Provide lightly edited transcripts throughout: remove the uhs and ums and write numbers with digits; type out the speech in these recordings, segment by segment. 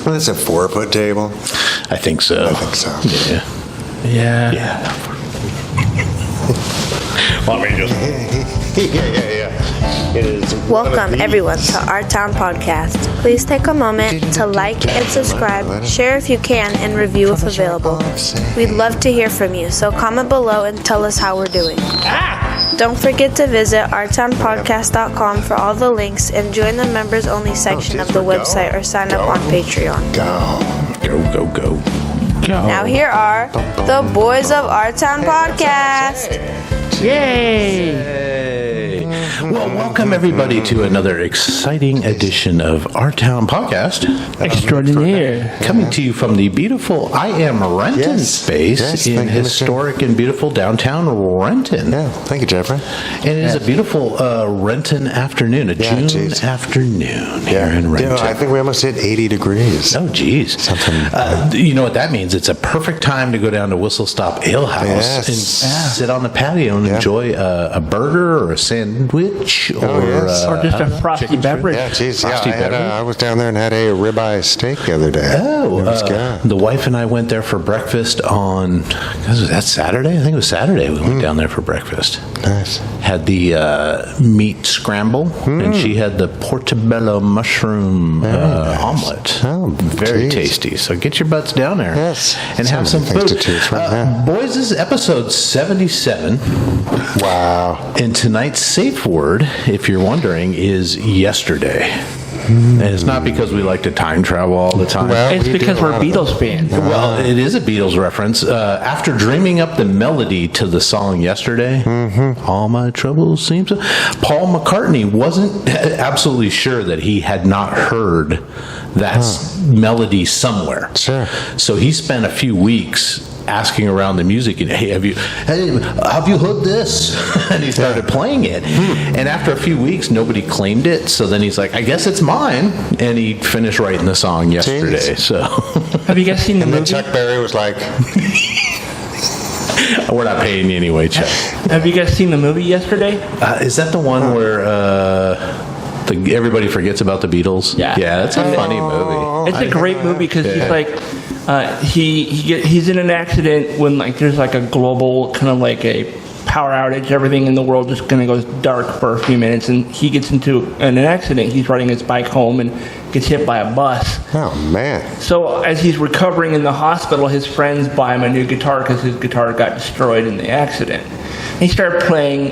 Well, it's a 4-foot table. I think so. Yeah. Well, I mean, just... yeah. It is. Welcome, everyone, to Our Town Podcast. Please take a moment to like and subscribe, share if you can, and review if available. We'd love to hear from you, so comment below and tell us how we're doing. Don't forget to visit ourtownpodcast.com for all the links and join the members-only section of the website or sign up on Patreon. Go. Now here are the boys of Our Town Podcast. Yay! Well, welcome everybody to another exciting edition of Our Town Podcast Extraordinaire. Coming to you from the beautiful I Am Renton space in historic and beautiful downtown Renton. Yeah, thank you, Jeffrey. And it is a beautiful Renton afternoon, June afternoon here in Renton. I think we almost hit 80 degrees. Oh, geez. You know what that means? It's a perfect time to go down to Whistle Stop Ale House and sit on the patio and enjoy a burger or a sandwich or just a frosty beverage. Yeah, geez. I was down there and had a ribeye steak the other day. Oh, the wife and I went there for breakfast on, was that Saturday? I think it was Saturday we went down there for breakfast. Nice. Had the meat scramble, and she had the portobello mushroom omelet. Oh, very tasty. So get your butts down there and have some food. Boys, this is episode 77. Wow. And tonight's safe word, if you're wondering, is yesterday. And it's not because we like to time travel all the time. Well, it's because we're Beatles fans. Well, it is a Beatles reference. After dreaming up the melody to the song Yesterday, all my troubles seem to... Paul McCartney wasn't absolutely sure that he had not heard that melody somewhere. Sure. So he spent a few weeks asking around the music and have you heard this? And he started playing it. And after a few weeks nobody claimed it, so then he's like, I guess it's mine, and he finished writing the song yesterday. So have you guys seen the movie? And then Chuck Berry was like, we're not paying you anyway, Chuck. Have you guys seen the movie Yesterday? Is that the one where everybody forgets about the Beatles? Yeah, that's a funny movie. It's a great movie because he's like he's in an accident when there's a global kind of a power outage. Everything in the world just kind of goes dark for a few minutes, and he gets into an accident. He's riding his bike home and gets hit by a bus. oh man. So as he's recovering in the hospital, his friends buy him a new guitar because his guitar got destroyed in the accident. And he started playing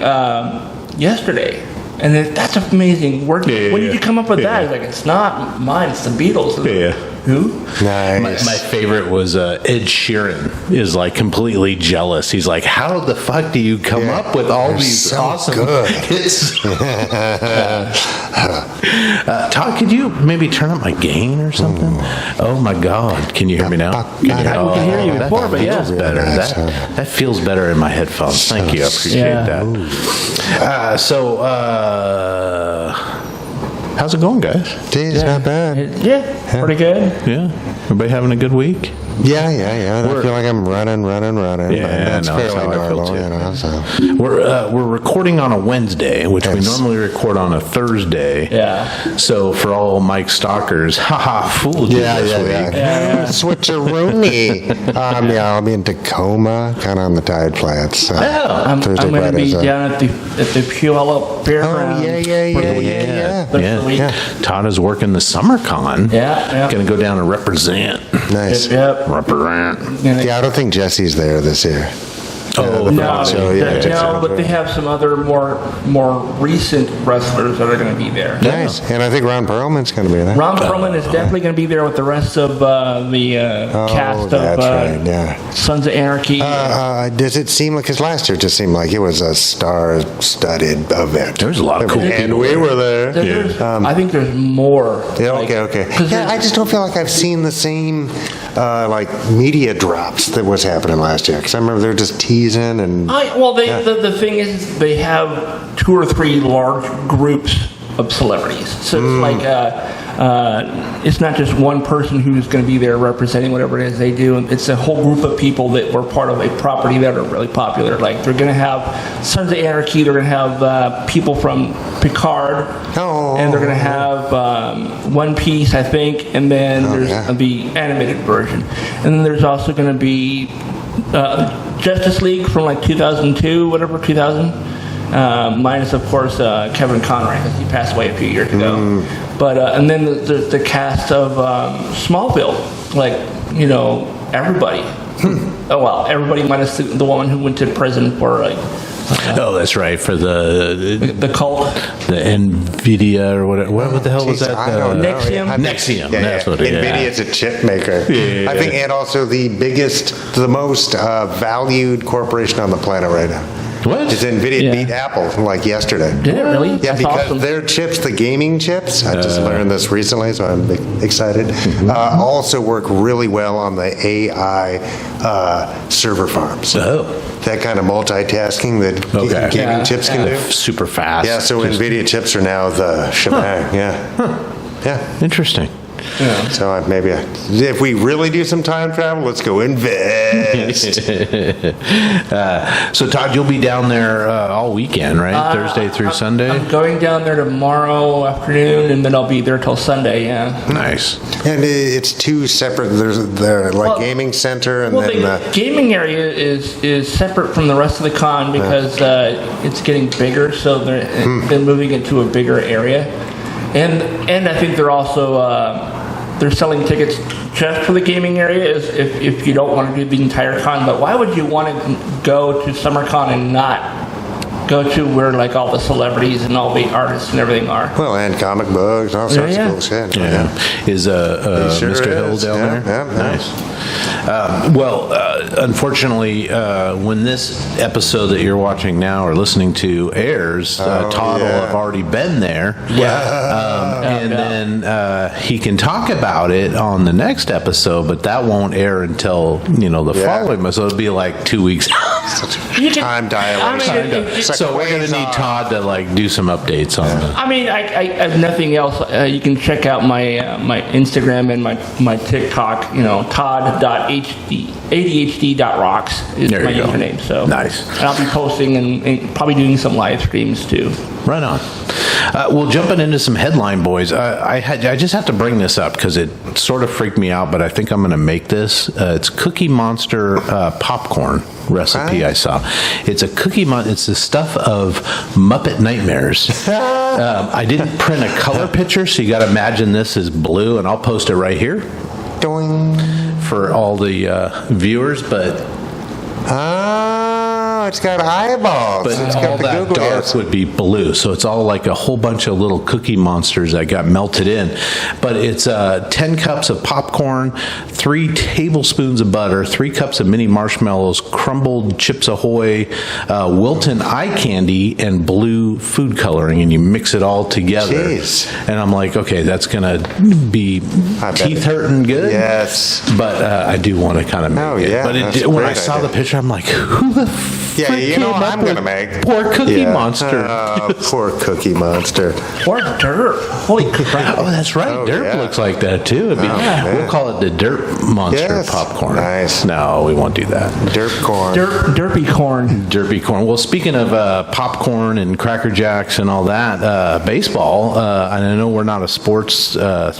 Yesterday. And that's amazing work. When did you come up with that? He's like, it's not mine, it's the Beatles. Who? Nice. My favorite was Ed Sheeran is completely jealous. He's like, how the fuck do you come up with all these awesome hits? Todd, could you maybe turn up my gain or something? Oh my God. Can you hear me now? We can hear you before, but feels better. That feels better in my headphones. Thank you. I appreciate that. How's it going, guys? Geez, not bad. Pretty good. Yeah. Everybody having a good week? Yeah. I feel like I'm running. Yeah, that's fairly normal, so. We're recording on a Wednesday, which we normally record on a Thursday. Yeah. So for all Mike stalkers, fooled you this week. Yeah. Switcheroony. I'll be in Tacoma, kind of on the tide flats. I'm going to be down at the Puyallup Fairgrounds. Yeah. Todd is working the Summer Con. Yeah. Going to go down and represent. Nice. Yep. Represent. Yeah, I don't think Jesse's there this year. But they have some other more recent wrestlers that are going to be there. Nice. And I think Ron Perlman's going to be there. Ron Perlman is definitely going to be there with the rest of the cast of Sons of Anarchy. Does it seem like, because last year it just seemed like it was a star-studded event. There was a lot of cool people. And we were there. I think there's more. Okay. Yeah, I just don't feel like I've seen the same media drops that was happening last year, because I remember they were just teasing and... The thing is they have 2 or 3 large groups of celebrities. So it's like it's not just one person who's going to be there representing whatever it is they do. It's a whole group of people that were part of a property that are really popular. Like they're going to have Sons of Anarchy. They're going to have people from Picard, and they're going to have One Piece, I think, and then there's the animated version, and then there's also going to be Justice League from like 2002, whatever 2000. Minus, of course, Kevin Conroy, because he passed away a few years ago. But and then the cast of Smallville, like everybody. Oh well, everybody minus the woman who went to prison for like. That's right, for the cult, the NVIDIA or whatever. What the hell was that? Nexium. Nexium. That's what it is. NVIDIA's a chip maker. Yeah. I think, and also the most valued corporation on the planet right now. What? Is NVIDIA beat Apple like yesterday. Did it really? Yeah, That's because awesome. their chips, the gaming chips, I just learned this recently, so I'm excited, also work really well on the AI server farms. Oh. That kind of multitasking that gaming chips can do. Super fast. Yeah, so NVIDIA chips are now the shebang. Yeah. Interesting. Yeah. So maybe if we really do some time travel, let's go invest. So Todd, you'll be down there all weekend, right? Thursday through Sunday? I'm going down there tomorrow afternoon, and then I'll be there till Sunday, Nice. And it's two separate, there's gaming center and then... the gaming area is separate from the rest of the con because it's getting bigger, so they're moving into a bigger area. And I think they're also they're selling tickets just for the gaming area if you don't want to do the entire con. But why would you want to go to SummerCon and not go to where like all the celebrities and all the artists and everything are? Well, and comic books and all sorts of cool shit. Yeah. Is Sure Mr. Hill is. down there? Yeah. Nice. Unfortunately, when this episode that you're watching now or listening to airs, Todd will have already been there. And then he can talk about it on the next episode, but that won't air until the following. So it'll be like 2 weeks. Time dilation. So we're gonna need Todd to like do some updates on that. I mean, I have nothing else. You can check out my my Instagram and my TikTok. Todd.adhd.rocks is There my you go. username. So Nice. And I'll be posting and probably doing some live streams too. Right on. Well, jumping into some headline, boys. I just have to bring this up because it sort of freaked me out, but I think I'm going to make this. It's Cookie Monster popcorn recipe I saw. It's a It's the stuff of Muppet Nightmares. I didn't print a color picture, so you got to imagine this is blue, and I'll post it right here Doing. for all the viewers. But It's got eyeballs. But It's got all the that Google dark eyes. would be blue. So it's all like a whole bunch of little Cookie Monsters that got melted in. But it's 10 cups of popcorn, 3 tablespoons of butter, 3 cups of mini marshmallows, crumbled Chips Ahoy, Wilton eye candy, and blue food coloring. And you mix it all together. Jeez. And I'm like, okay, that's going to be I bet. teeth hurting good. Yes. But I do want to kind of make Oh, it. yeah, But that's a when I great saw idea. the picture, I'm like, who the Yeah, frick you know came what up I'm with going to make? Poor Cookie Monster. Poor Cookie Monster. Or dirt. Holy crap. Oh, that's right. Oh, Derp yeah. looks like that too. It'd be, man. we'll call it the Derp Monster Yes. popcorn. Nice. No, we won't do that. Derp corn. Derpy corn. Derpy corn. Well, speaking of popcorn and Cracker Jacks and all that, baseball, and I know we're not a sports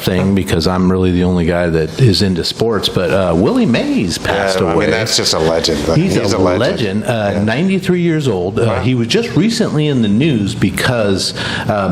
thing because I'm really the only guy that is into sports, but Willie Mays passed I away. mean, that's just a legend. He's a legend. 93 years old. He was just recently in the news because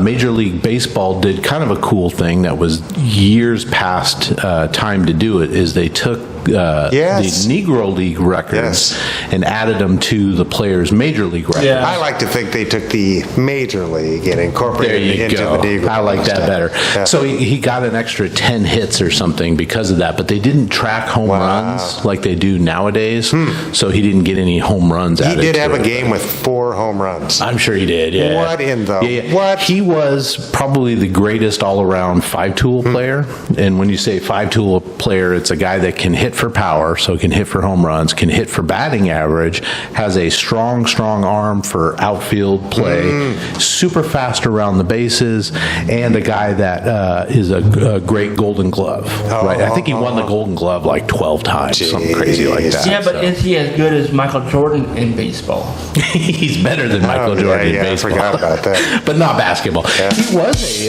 Major League Baseball did kind of a cool thing that was years past time to do it, is they took Yes. the Negro League records and added them to the players' Major League records. Yeah. I like to think they took the Major League and There incorporated it you into go. the Negro I like League that stuff. better. Yeah. So he got an extra 10 hits or something because of that, but they didn't track home runs like they do nowadays. So he didn't get any home runs He added did to have a it. game with 4 home runs. I'm sure he did, yeah. What in the- Yeah. what? He was probably the greatest all-around five-tool player. And when you say five-tool player, it's a guy that can hit hit for power, so can hit for home runs, can hit for batting average, has a strong arm for outfield play, super fast around the bases, and a guy that is a great Golden Glove. Right? I think he won the Golden Glove like 12 times, something crazy like that. Yeah, but is he as good as Michael Jordan in baseball? He's better than Michael Jordan in baseball. I forgot about that. But not basketball. Yeah. He was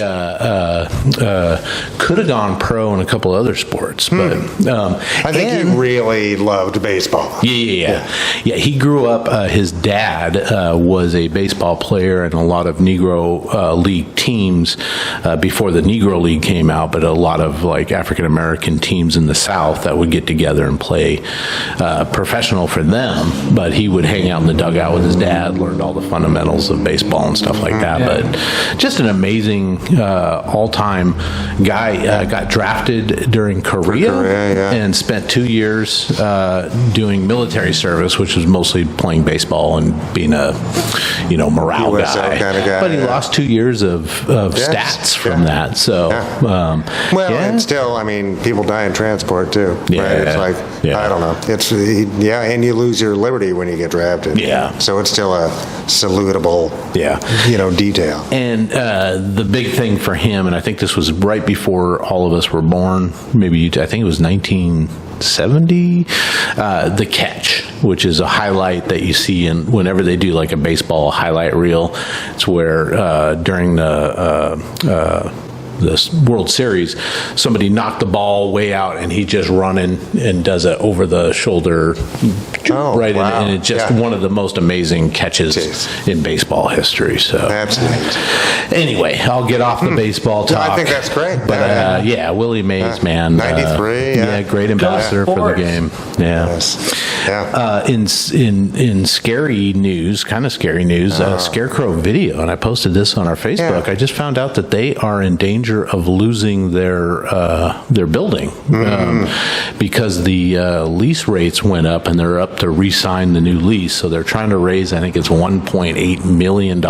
could have gone pro in a couple other sports, but I think he really loved baseball. Yeah. He grew up. His dad was a baseball player in a lot of Negro League teams before the Negro League came out. But a lot of like African American teams in the South that would get together and play professional for them. But he would hang out in the dugout with his dad, learned all the fundamentals of baseball and stuff like that. But just an amazing all-time guy. Got drafted during Korea and spent 2 years doing military service, which was mostly playing baseball and being a morale guy. Kind of guy. But he lost 2 years of stats from that. So and still, I mean, people die in transport too. Yeah, right? It's like I don't know. It's and you lose your liberty when you get drafted. Yeah. So it's still a salutable detail. And the big thing for him, and I think this was right before all of us were born, I think it was 1970, the catch, which is a highlight that you see whenever they do like a baseball highlight reel. It's where during this World Series, somebody knocked the ball way out and he just running and does it over the shoulder and it's just one of the most amazing catches in baseball history. So absolutely. Anyway, I'll get off the baseball talk. I think that's great. But Willie Mays, man, 93, great ambassador for the game. In scary news, Scarecrow Video, and I posted this on our Facebook. I just found out that they are in danger of losing their building because the lease rates went up, and they're up to re-sign the new lease. So they're trying to raise, I think it's $1.8 million,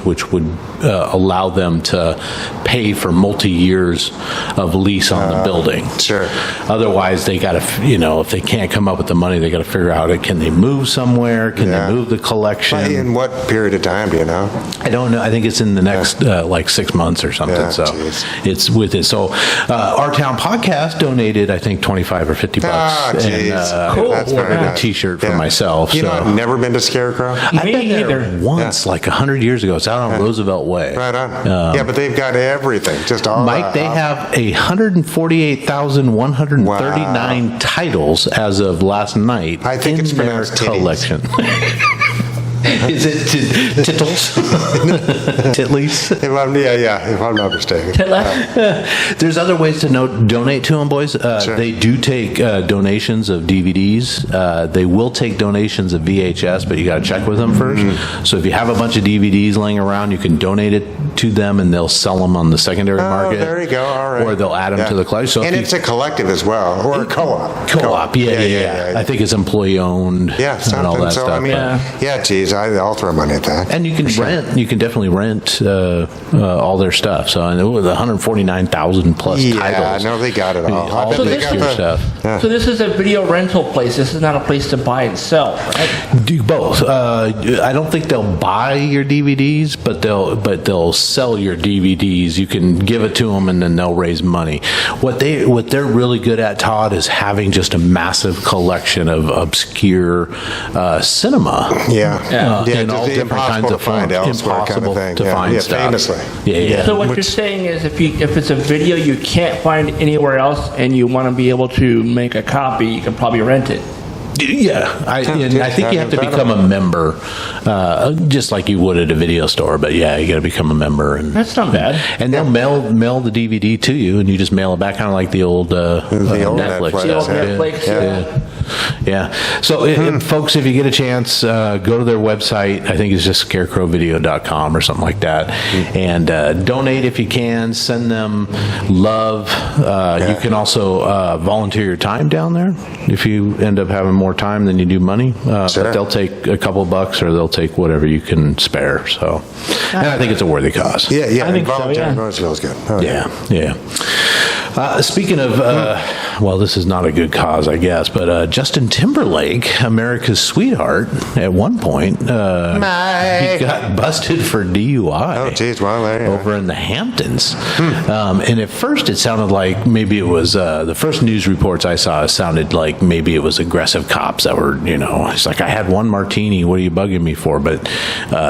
which would allow them to pay for multi-years of lease on the building. Sure. Otherwise, they got to, if they can't come up with the money, they got to figure out, can they move somewhere? Can they move the collection? In what period of time, do you know? I don't know. I think it's in the next 6 months or something. It's with it. So our town podcast donated, I think, $25 or $50. Cool. That's very a nice. T-shirt for myself. I've never been to Scarecrow. I've been there once, like 100 years ago. It's out on Roosevelt Way. Right on. But they've got everything. Just all. Mike, they have 148,139 titles as of last night. I think it's pronounced collection. Is it Tittles? Titleys? If I'm not mistaken. There's other ways to donate to them, boys. Sure. They do take donations of DVDs. They will take donations of VHS, but you got to check with them first. So if you have a bunch of DVDs laying around, you can donate it to them, and they'll sell them on the secondary market. There you go. All right. Or they'll add them to the collection. So and it's a collective as well, or a co-op. Co-op, yeah. I think it's employee owned. Yeah, something. And all that so stuff. I mean, geez, I'll throw money at that. And you can rent. You can definitely rent all their stuff. So and with 149,000 plus titles. Yeah, no, they got it all. All So the this secure stuff. So this is a video rental place. This is not a place to buy and sell, right? Do both. I don't think they'll buy your DVDs, but they'll sell your DVDs. You can give it to them, and then they'll raise money. What they're really good at, Todd, is having just a massive collection of obscure cinema. In all different kinds of find elsewhere, kind of thing. To find stuff. Famously. So what you're saying is, if it's a video you can't find anywhere else, and you want to be able to make a copy, you can probably rent it. Yeah, I think you have to become a member, just like you would at a video store. But yeah, you got to become a member, and that's not bad. And they'll mail the DVD to you, and you just mail it back, kind of like the old Netflix. Yeah. So, folks, if you get a chance, go to their website. I think it's just scarecrowvideo.com or something like that, and donate if you can. Send them love. You can also volunteer your time down there if you end up having more time than you do money. But they'll take a couple bucks, or they'll take whatever you can spare. So, and I think it's a worthy cause. Yeah. I think volunteering feels good. Yeah. Speaking of, well, this is not a good cause, I guess, but Justin Timberlake, America's sweetheart, at one point, he got busted for DUI. Oh, geez, well, there you over in the Hamptons. And at first it sounded like maybe it was, the first news reports I saw sounded like maybe it was aggressive cops that were, it's like, I had one martini, what are you bugging me for? But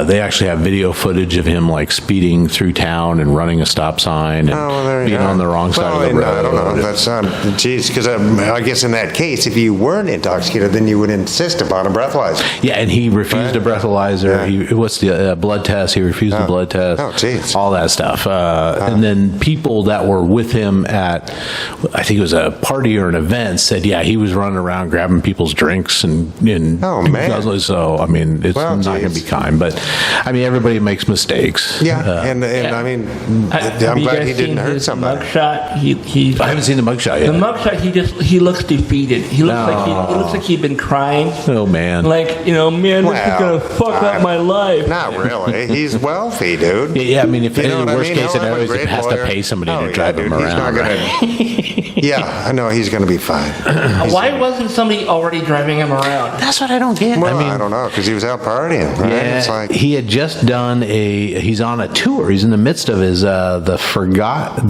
they actually have video footage of him like speeding through town and running a stop sign and being on the wrong side of the road. I don't know if that's geez, because I guess in that case, if you weren't intoxicated, then you would insist upon a breathalyzer. Yeah, and he refused a breathalyzer. Yeah. What's the blood test? He refused the blood test. Oh, geez. All that stuff. And then people that were with him at, I think it was a party or an event, said, yeah, he was running around grabbing people's drinks and oh, man. So, I mean, it's not going to be kind. But, I mean, everybody makes mistakes. Yeah, and I mean, I'm glad he didn't hurt somebody. Mugshot, I haven't seen the mugshot yet. The mugshot, he looks defeated. He looks like he'd been crying. Oh, man. Like, man, this is going to fuck up my life. Not really. He's wealthy, dude. Yeah, I mean, if in the worst case He'll have scenario, a he has great to pay somebody lawyer. to drive him He's not around. gonna, yeah, I know he's going to be fine. Why wasn't somebody already driving him around? That's what I don't get. Well, I don't know, because he was out partying, right? Yeah, It's like, he had just done he's on a tour. He's in the midst of his the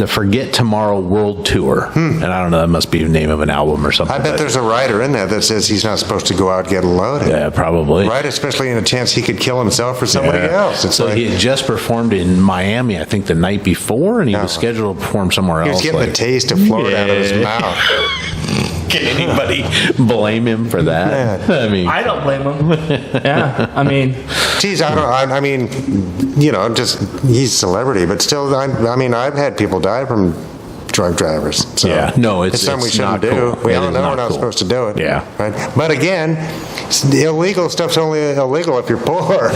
Forget Tomorrow World Tour. And I don't know, that must be the name of an album or something. I bet there's a writer in there that says he's not supposed to go out and get loaded. Yeah, probably. Right, especially in a chance he could kill himself or somebody else. It's so like, he had just performed in Miami, I think, the night before, and he was scheduled to perform somewhere he else. was getting the taste of Florida out of his mouth. Can anybody blame him for that? I mean, I don't blame him. Yeah, I mean, geez, I mean, just he's a celebrity, but still, I mean, I've had people die from drunk drivers. So yeah, no, it's something we shouldn't not do. cool. We It all is know not we're not cool. supposed to do it. Yeah. Right. But again, illegal stuff's only illegal if you're poor,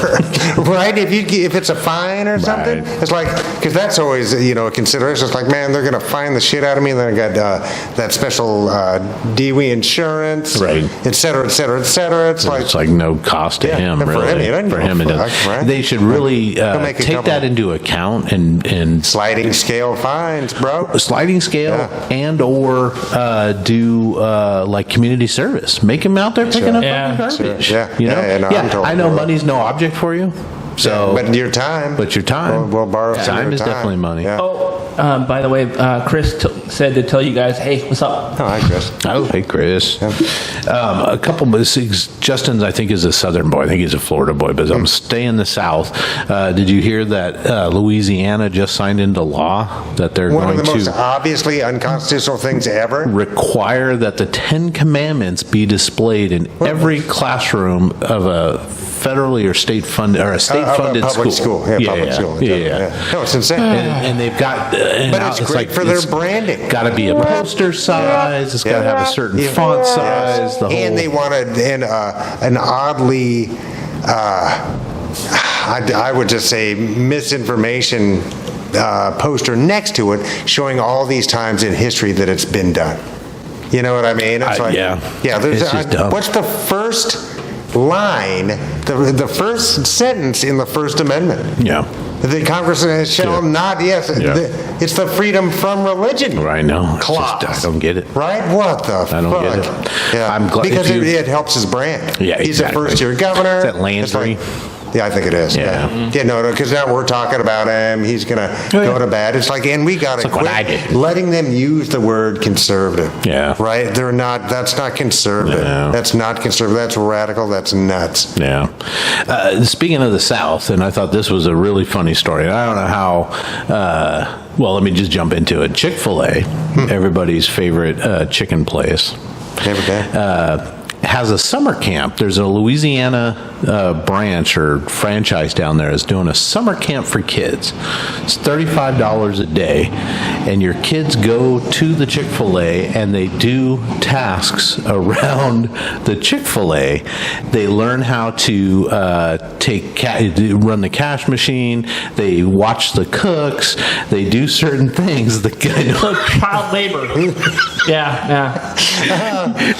right? If it's a fine or something, it's like, because that's always a consideration. It's like, man, they're gonna fine the shit out of me. And then I got that special DWI insurance, right? Et cetera, et cetera, et cetera. It's like no cost to him, for really. him, he doesn't For give him, a it fuck, doesn't. right? They should really make a take couple- that into account and sliding scale fines, bro. a sliding scale and or do like community service. Make him out there picking up Yeah. fucking garbage. Sure. Yeah. No, I'm totally I know for it. money's no object for you. So, but your time. We'll borrow some of time your is definitely money. Yeah. by the way, Chris said to tell you guys, hey, what's up? Oh, hi, Chris. Oh, hey, Chris. A couple of Justin's, I think, is a Southern boy. I think he's a Florida boy, but I'm staying in the South. Did you hear that Louisiana just signed into law that they're One going of the most to obviously unconstitutional things ever. require that the 10 Commandments be displayed in every classroom of a federally or state-funded or a state-funded public school. Yeah, public school. Yeah. No, it's insane. And they've got, and But now it's great for their branding. Got to be a poster size. It's got to have a certain font size. The whole, And they wanted an oddly, I would just say, misinformation poster next to it, showing all these times in history that it's been done. You know what I mean? It's yeah. There's It's just dumb. what's the first line, the first sentence in the First Amendment? Yeah. The Congress shall not, it's the freedom from religion. Right now. Clause. I don't get it. Right? What the fuck? I don't get it. Yeah. I'm glad because if you- it helps his brand. Yeah, He's exactly. a first-year governor. Is that Landry? It's like- yeah, I think it is. Yeah. Yeah, no, because now we're talking about him. He's going to go to bed. It's like, and we got to It's like what I quit did. letting them use the word conservative. Yeah. Right? They're not, that's not conservative. No. That's not conservative. That's radical. That's nuts. Yeah. Speaking of the South, and I thought this was a really funny story. I don't know how. Well, let me just jump into it. Chick-fil-A, everybody's favorite chicken place, Every day. has a summer camp. There's a Louisiana branch or franchise down there is doing a summer camp for kids. It's $35 a day, and your kids go to the Chick-fil-A and they do tasks around the Chick-fil-A. They learn how to run the cash machine. They watch the cooks. They do certain things. So child labor. Yeah.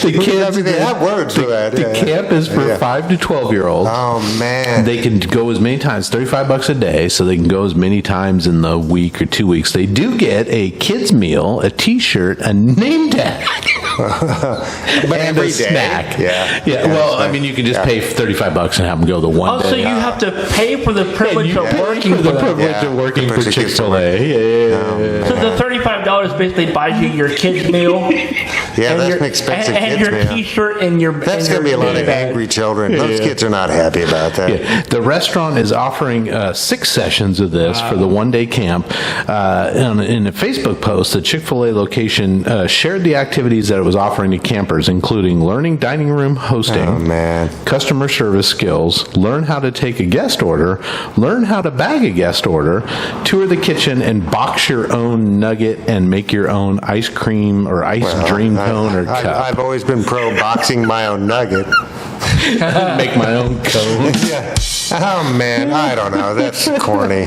The kids. They have words for that. The camp is for 5 to 12-year-olds. Oh, man. They can go as many times, $35 a day, so they can go as many times in the week or 2 weeks. They do get a kid's meal, a T-shirt, a name tag, But and every a day? snack. Yeah. Well, I mean, you can just pay $35 and have them go the one Also, day. you have to pay for the privilege of working for the them. privilege of working for Privilege of Chick-fil-A. Yeah. So the $35 basically buys you your kid's meal. Yeah, and that's your, an expensive and kids your meal. T-shirt and your. That's and going to be a your lot of bag. angry children. Those kids are not happy about that. Yeah. The restaurant is offering 6 sessions of this for the one-day camp. In a Facebook post, the Chick-fil-A location shared the activities that it was offering to campers, including learning dining room hosting, Oh, man. customer service skills, learn how to take a guest order, learn how to bag a guest order, tour the kitchen, and box your own nugget and make your own ice cream or ice dream cone or cup. I've always been pro boxing my own nugget. Make my own cone. Yeah. Oh, man. I don't know. That's corny.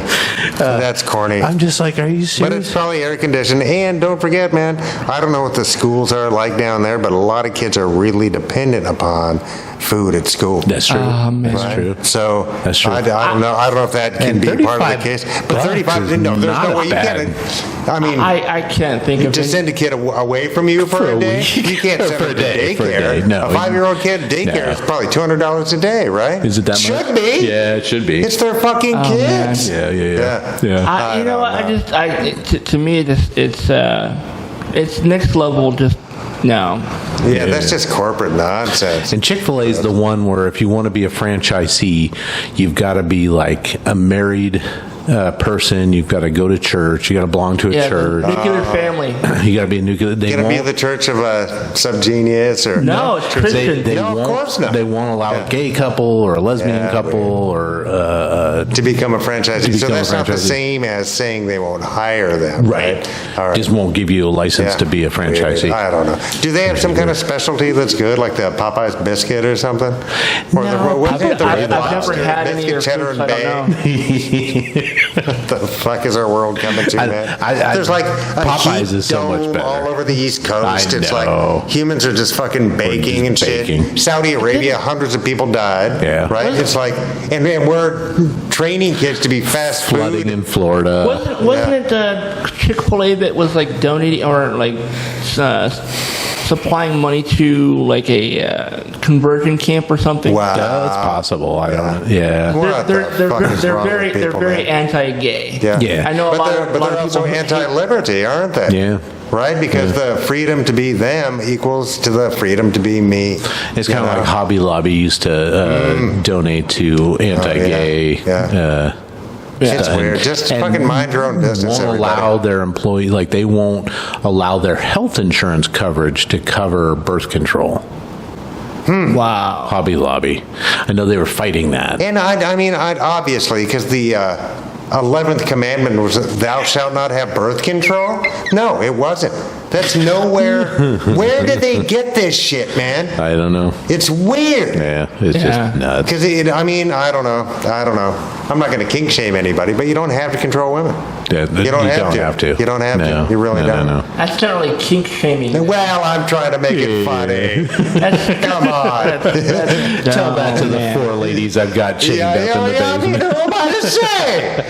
That's corny. I'm just like, are you serious? But it's probably air conditioned. And don't forget, man, I don't know what the schools are like down there, but a lot of kids are really dependent upon food at school. That's true. That's Right? true. So That's true. I don't know. I don't know if that can And be part of the 35 case. But bucks 35, is no, there's not no way you bad. can't. I mean, I can't think of to any- send a kid away from you for a day, week. you can't send For a them to day, for a daycare. day. No. A 5-year-old kid daycare No. is probably $200 a day, right? Is it that much? Should be. Yeah, it should be. It's their fucking kids. Yeah. you know what? To me, it's next level. Just no. Yeah, that's just corporate nonsense. And Chick-fil-A is the one where if you want to be a franchisee, you've got to be like a married person. You've got to go to church. You got to belong to a Yeah, church. nuclear family. You got to be a nuclear. They Gonna be won't. the church of Subgenius or No, it's Christian. They No, of won't, course not. They won't allow Yeah. a gay couple or a lesbian Yeah, couple or to become a franchisee. So become a that's not the franchisee. same as saying they won't hire them, right? All right. just won't give you a license Yeah. to be a franchisee. I don't know. Do they have some kind of specialty that's good, like the Popeyes biscuit or something? Or No, what's it, the I've Red never Lobster had any biscuit, of cheddar foods, and I don't bay? What the fuck is our world coming to, man? There's like a Popeyes heat is so much dome better. all over the East Coast. I It's know. like humans are just fucking baking and baking. shit. Saudi Arabia, hundreds of people died. Yeah. Right? It's like, and we're training kids to be fast Flooding food. in Florida. Wasn't it Chick-fil-A that was like donating or like supplying money to like a conversion camp or something? Wow. That's possible. I don't know. Yeah. What They're the fuck is wrong with very people, very man? anti-gay. Yeah. Yeah. I know a But lot they're, of but lot they're of also people hate- anti-liberty, aren't they? Yeah. Right? Because the freedom to be them equals to the freedom to be me. It's kind of like Hobby Lobby used to donate to anti-gay. Yeah. It's stuff. weird. Just And fucking mind your own business, Won't everybody. allow their employee, like they won't allow their health insurance coverage to cover birth control. Wow. Hobby Lobby. I know they were fighting that. And I mean, obviously, because the 11th commandment was, thou shalt not have birth control? No, it wasn't. That's nowhere. Where did they get this shit, man? I don't know. It's weird. Yeah, it's Yeah. just nuts. Because, I mean, I don't know. I'm not going to kink shame anybody, but you don't have to control women. Yeah, You don't have to. You don't have No. to. You really No, don't. no. That's generally kink shaming. Well, I'm trying to make it funny. Come on. Tell that to the 4 ladies I've got chained up in the I mean, basement. who am I to say?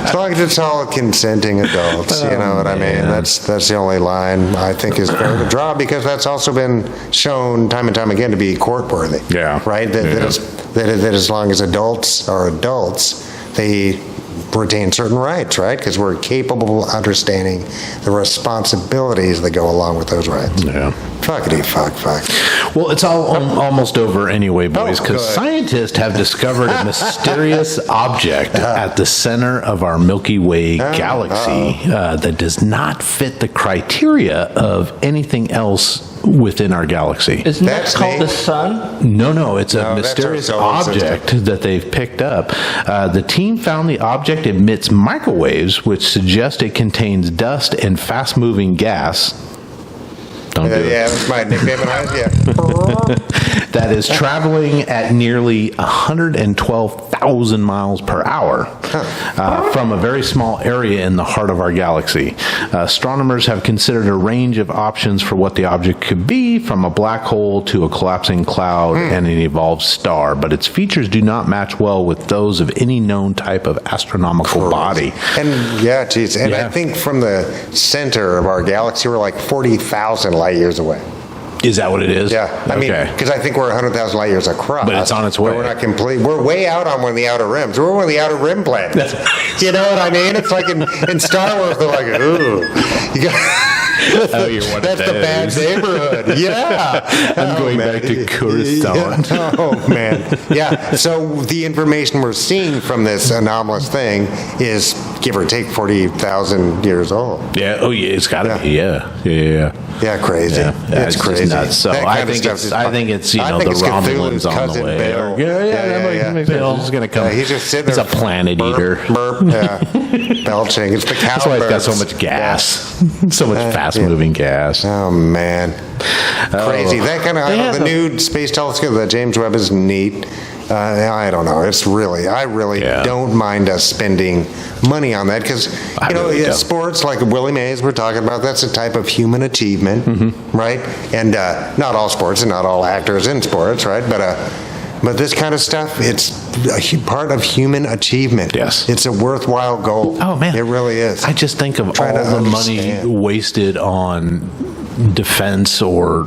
As long as it's all consenting adults, you know what I mean? That's the only line I think is fair to draw, because that's also been shown time and time again to be court-worthy. Yeah. Right? That as long as adults are adults, they retain certain rights, right? Because we're capable of understanding the responsibilities that go along with those rights. Yeah. Fuckity fuck. Well, it's all almost over anyway, boys, because good. scientists have discovered a mysterious object at the center of our Milky Way galaxy that does not fit the criteria of anything else within our galaxy. Isn't that That's called me. the sun? No, it's a No, that's our mysterious solar system. object that they've picked up. The team found the object emits microwaves, which suggest it contains dust and fast-moving gas. Don't do it. Yeah, that's my nickname in high school. That is traveling at nearly 112,000 miles per hour from a very small area in the heart of our galaxy. Astronomers have considered a range of options for what the object could be, from a black hole to a collapsing cloud and an evolved star, but its features do not match well with those of any known type of astronomical body. And I think from the center of our galaxy, we're like 40,000 light years away. Is that what it is? Yeah, I mean, because I think we're 100,000 light years across. But it's on its way. We're not complete. We're way out on one of the outer rims. We're one of the outer rim planets. You know what I mean? It's like in Star Wars, they're like, ooh. You got, that's the bad neighborhood. Yeah. I'm going back to Coruscant. Yeah. Oh, man. Yeah. So the information we're seeing from this anomalous thing is, give or take, 40,000 years old. Yeah. Oh, yeah. It's got to be. Yeah. Yeah, crazy. Yeah, it's crazy. Nuts. So I think it's the Romulans on the way. Bill. Yeah. He's going to come. He's just sitting there. He's a planet eater. Belching. It's the cow. That's why he's got so much gas. So much fast-moving gas. Oh, man. Crazy. That kind of, the new space telescope, the James Webb, is neat. I don't know. I really don't mind us spending money on that because, sports like Willie Mays we're talking about, that's a type of human achievement, right? And not all sports and not all actors in sports, right? But this kind of stuff, it's a part of human achievement. Yes. It's a worthwhile goal. Oh, man. It really is. I just think of all the money wasted on defense or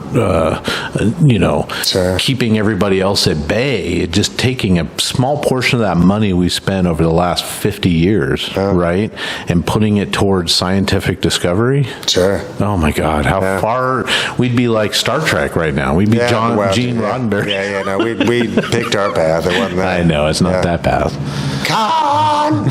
keeping everybody else at bay, just taking a small portion of that money we spent over the last 50 years, right, and putting it towards scientific discovery. Sure. Oh my God, how far we'd be like Star Trek right now. We'd be Gene Roddenberry. No, we picked our path. It wasn't that. I know, it's not that path. Con!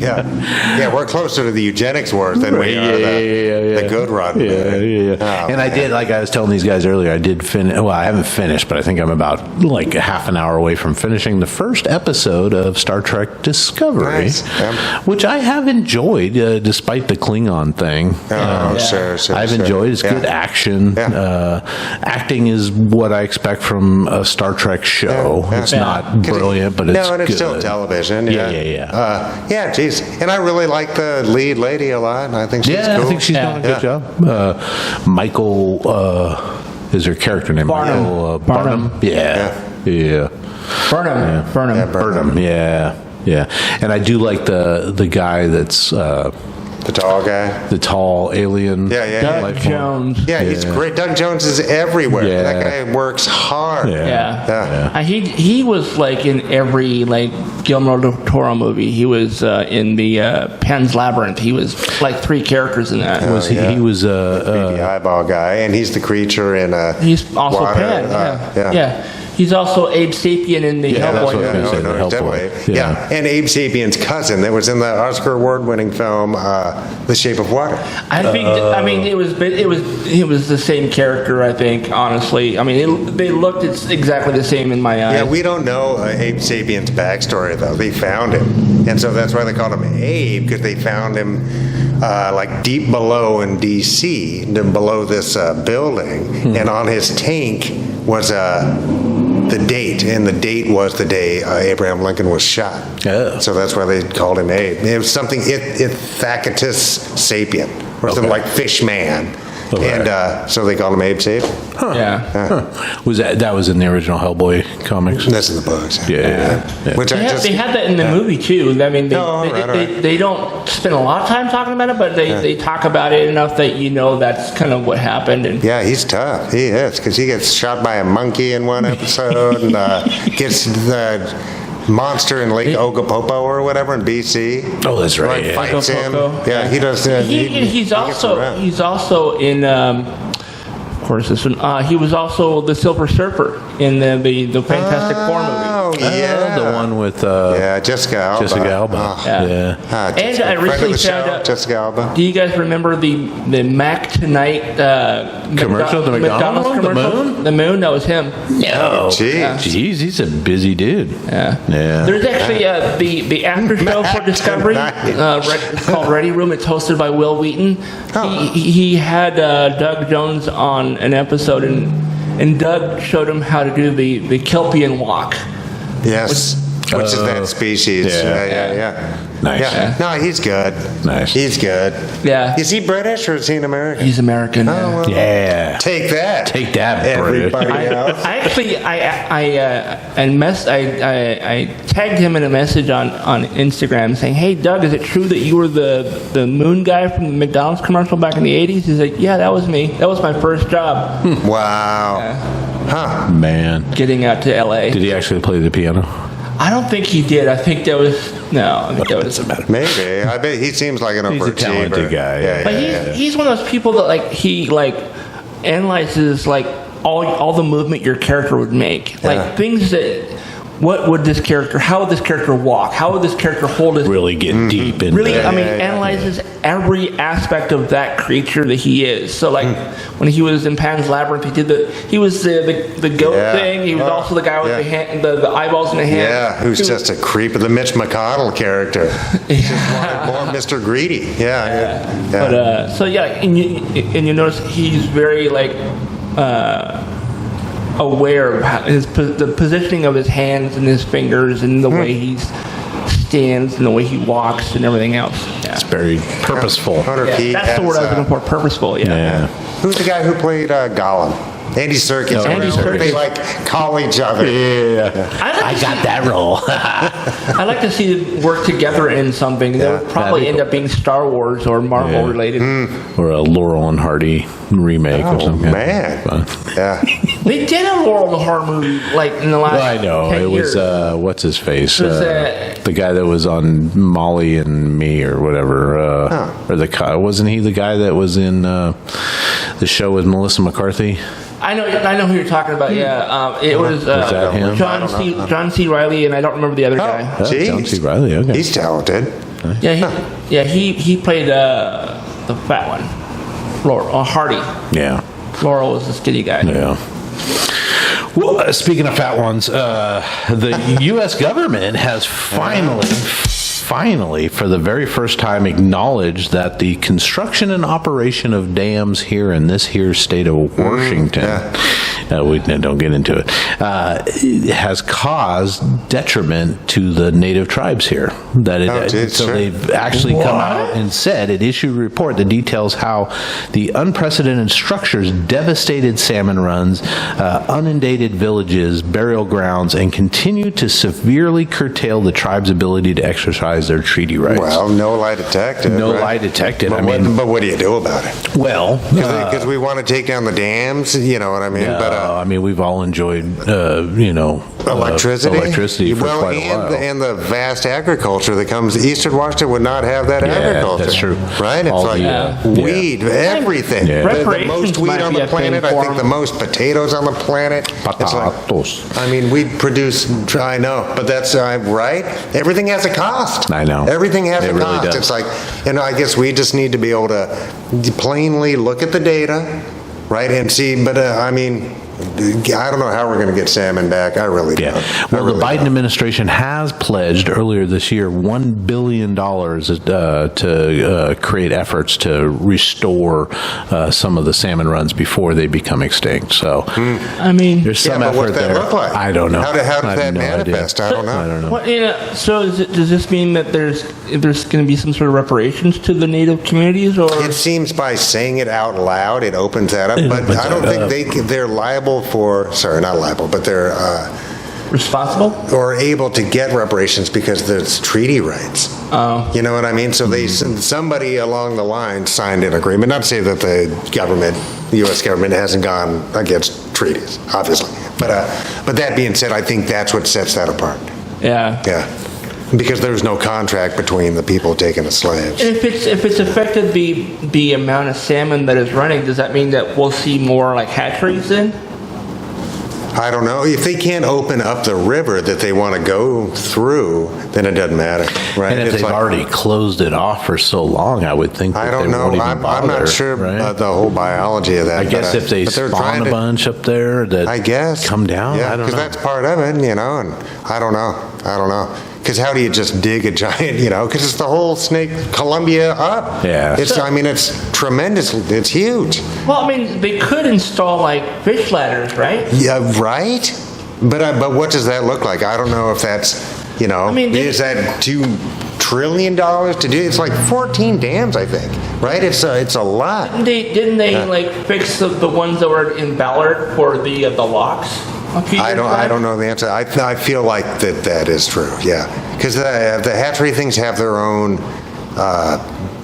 Yeah, we're closer to the eugenics wars than we are the good run. And I did, like I was telling these guys earlier, I did finish. Well, I haven't finished, but I think I'm about like a half an hour away from finishing the first episode of Star Trek Discovery, which I have enjoyed, despite the Klingon thing. Sure. I've enjoyed. It's good action. Acting is what I expect from a Star Trek show. It's not brilliant, but it's good. No, and it's still television. Yeah, geez. And I really like the lead lady a lot. I think she's cool. I think she's doing a good job. Michael is her character name. Barnum. Michael Barnum. Yeah. Burnham. Yeah. And I do like the guy that's the tall guy, the tall alien. Doug Jones. Yeah, he's great. Doug Jones is everywhere. Yeah. That guy works hard. He was like in every Guillermo del Toro movie. He was in the Pan's Labyrinth. He was like 3 characters in that. He was the eyeball guy, and he's the creature in he's also water. Pan. He's also Abe Sapien in the Hellboy movie. And Abe Sapien's cousin that was in the Oscar award-winning film The Shape of Water. I think. I mean, it was the same character. I think, honestly. I mean, they looked exactly the same in my eyes. Yeah, we don't know Abe Sapien's backstory though. They found him, and so that's why they called him Abe, because they found him deep below in D.C., below this building, and on his tank was the date, and the date was the day Abraham Lincoln was shot. So that's why they called him Abe. It was something Ithacatus sapien, or something like fish man. And so they called him Abe Sapien. Was that was in the original Hellboy comics? That's in the books. Which they had that in the movie too. I mean, they don't spend a lot of time talking about it, but they talk about it enough that that's kind of what happened. And he's tough. He is, because he gets shot by a monkey in one episode, and gets the monster in Lake Ogopopo or whatever in BC. Oh, that's right. Fights him. Yeah, he does. He's also in. Of course, this one. He was also the Silver Surfer in the Fantastic Four movie. Oh, yeah, the one with Jessica Alba. And I recently found out. Jessica Alba. Do you guys remember the Mac Tonight commercial? The McDonald's commercial? The moon. That was him. No, jeez, he's a busy dude. Yeah. There's actually the after show for Discovery, it's called Ready Room. It's hosted by Will Wheaton. He had Doug Jones on an episode, and Doug showed him how to do the Kelpian walk. Yes. Which is that species. Yeah. Nice. Yeah. No, he's good. Nice. He's good. Yeah. Is he British or is he an American? He's American. Oh, well, Yeah. Take that. Take that, everybody else. I actually tagged him in a message on Instagram saying, "Hey Doug, is it true that you were the moon guy from the McDonald's commercial back in the '80s?" He's like, "Yeah, that was me. That was my first job." Wow. Huh. Man. Getting out to LA. Did he actually play the piano? I don't think he did. I think that was Doesn't matter. Maybe. I bet he seems like an He's a talented guy. Yeah. But he's one of those people that he analyzes all the movement your character would make, things that. How would this character walk? How would this character hold his... Really get deep into it. Analyzes every aspect of that creature that he is. So, when he was in Pan's Labyrinth, he was the goat thing. He was also the guy with the hand, the eyeballs in the hand. Yeah, who's just a creep of the Mitch McConnell character. Just wanted more Mr. Greedy. Yeah. But, and you notice he's very, aware of the positioning of his hands and his fingers and the way he stands and the way he walks and everything else. Yeah. It's very purposeful. That's the word I was looking for, purposeful, yeah. Who's the guy who played Gollum? Andy Serkis. Andy Serkis. They call each other. Yeah. I got that role. I'd like to see them work together in something that would probably end up being Star Wars or Marvel related. Or a Laurel and Hardy remake or something. Oh, man. Yeah. They did a Laurel and Hardy movie in the last I know. 10 It years. was, what's his face? The guy that was on Molly and Me or whatever. Or wasn't he the guy that was in the show with Melissa McCarthy? I know who you're talking about. Yeah, it was that him? John C. Reilly, and I don't remember the other guy. Geez. John C. Reilly. Okay. He's talented. He played the fat one, Laurel Hardy. Yeah. Laurel was the skinny guy. Yeah. Well, speaking of fat ones, the U.S. government has finally, for the very first time, acknowledged that the construction and operation of dams here in this here state of Washington, we don't get into it, has caused detriment to the native tribes here. They've actually come out and said it issued a report that details how the unprecedented structures devastated salmon runs, inundated villages, burial grounds, and continue to severely curtail the tribe's ability to exercise their treaty rights. Well, no lie detected. Lie detected. But what do you do about it? Well, because we want to take down the dams, you know what I mean? We've all enjoyed, electricity for quite a while. And the vast agriculture that comes. Eastern Washington would not have that agriculture. That's true. Right? It's weed, everything. Yeah. The most wheat on the planet, I think the most potatoes on the planet. Potatoes. We'd produce, I know, but that's right. Everything has a cost. I know. Everything has a really cost. does. It's I guess we just need to be able to plainly look at the data, right, and see, but I don't know how we're going to get salmon back. I really don't. Well, the Biden administration has pledged earlier this year $1 billion to create efforts to restore some of the salmon runs before they become extinct. So, there's some effort what's that there. look like? I don't know. How does that manifest? I don't know. So does this mean that there's going to be some sort of reparations to the Native communities, or It seems by saying it out loud, it opens that up. But I don't think they're liable for. Sorry, not liable, but they're responsible or able to get reparations because there's treaty rights. Oh. You know what I mean? So somebody along the line signed an agreement. Not to say that the U.S. government hasn't gone against treaties, obviously. But that being said, I think that's what sets that apart. Yeah. Yeah. Because there's no contract between the people taking the slaves. If it's affected the amount of salmon that is running, does that mean that we'll see more hatcheries then? I don't know. If they can't open up the river that they want to go through, then it doesn't matter, right? And if they've already closed it off for so long, I would think that I don't they know. won't even I'm bother, not sure right? about the whole biology of that. I guess if they spawn a bunch up there that come down, I don't know. because that's part of it, and I don't know. Because how do you just dig a giant, because it's the whole Snake Columbia up. Yeah. It's tremendous. It's huge. Well, I mean, they could install like fish ladders, right? Yeah, right? But what does that look like? I don't know if that's, is that $2 trillion to do? It's like 14 dams, I think, right? It's a lot. Didn't they like fix the ones that were in Ballard for the locks? I don't know the answer. I feel like that is true. Yeah, because the hatchery things have their own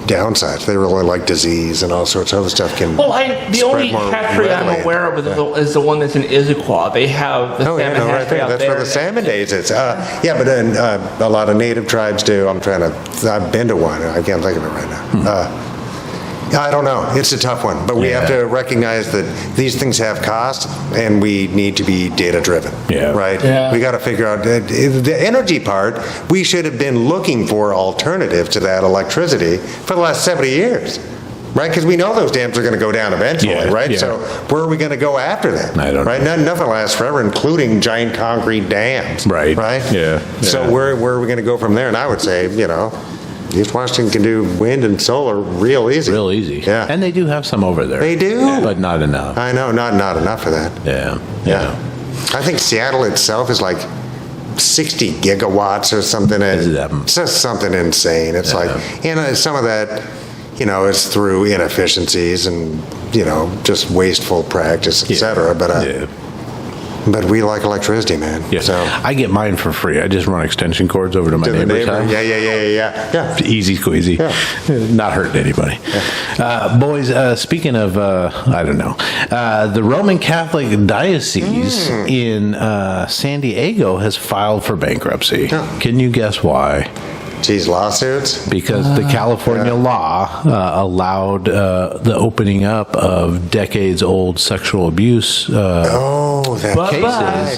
downsides. They really like disease and all sorts of other stuff. The only hatchery I'm aware of is the one that's in Issaquah. They have the salmon hatchery out that's there. where the salmon days is. But then a lot of native tribes do. I've been to one. I can't think of it right now. I don't know. It's a tough one, but we have to recognize that these things have cost, and we need to be data-driven. Yeah. Right. Yeah. We got to figure out the energy part. We should have been looking for alternative to that electricity for the last 70 years. Right, because we know those dams are going to go down eventually, right? Yeah. So where are we going to go after that? I don't know. Right, nothing lasts forever, including giant concrete dams. Right. Right. Yeah. So where are we going to go from there? And I would say, East Washington can do wind and solar real easy. Real easy. Yeah. And they do have some over there. They do. But not enough. I know, not enough for that. Yeah. I think Seattle itself is like 60 gigawatts or something. It's just something insane. It's like, some of that, is through inefficiencies and, just wasteful practice, et cetera. But we like electricity, man. Yeah. So I get mine for free. I just run extension cords over to my neighbor's house. Yeah. Easy squeezy. Yeah. Not hurting anybody. Yeah. Boys, speaking of, I don't know, the Roman Catholic Diocese in San Diego has filed for bankruptcy. Oh. Can you guess why? Geez, lawsuits? Because the California law allowed the opening up of decades-old sexual abuse cases.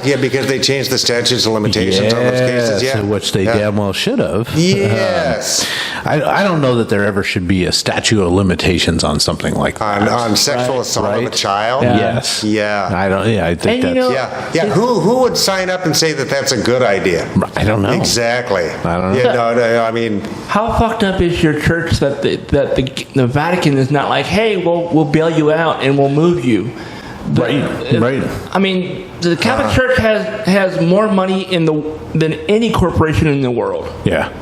Yeah, because they changed the statutes of limitations on those cases. Yeah, which they damn well should have. Yes. I don't know that there ever should be a statute of limitations on something like that. On sexual assault of a child? Yes. Yeah. I think that's... Yeah. Who would sign up and say that that's a good idea? I don't know. Exactly. I don't know. Yeah, no, I mean... How fucked up is your church that the Vatican is not like, hey, we'll bail you out and we'll move you? Right. I mean, the Catholic Church has more money than any corporation in the world. Yeah.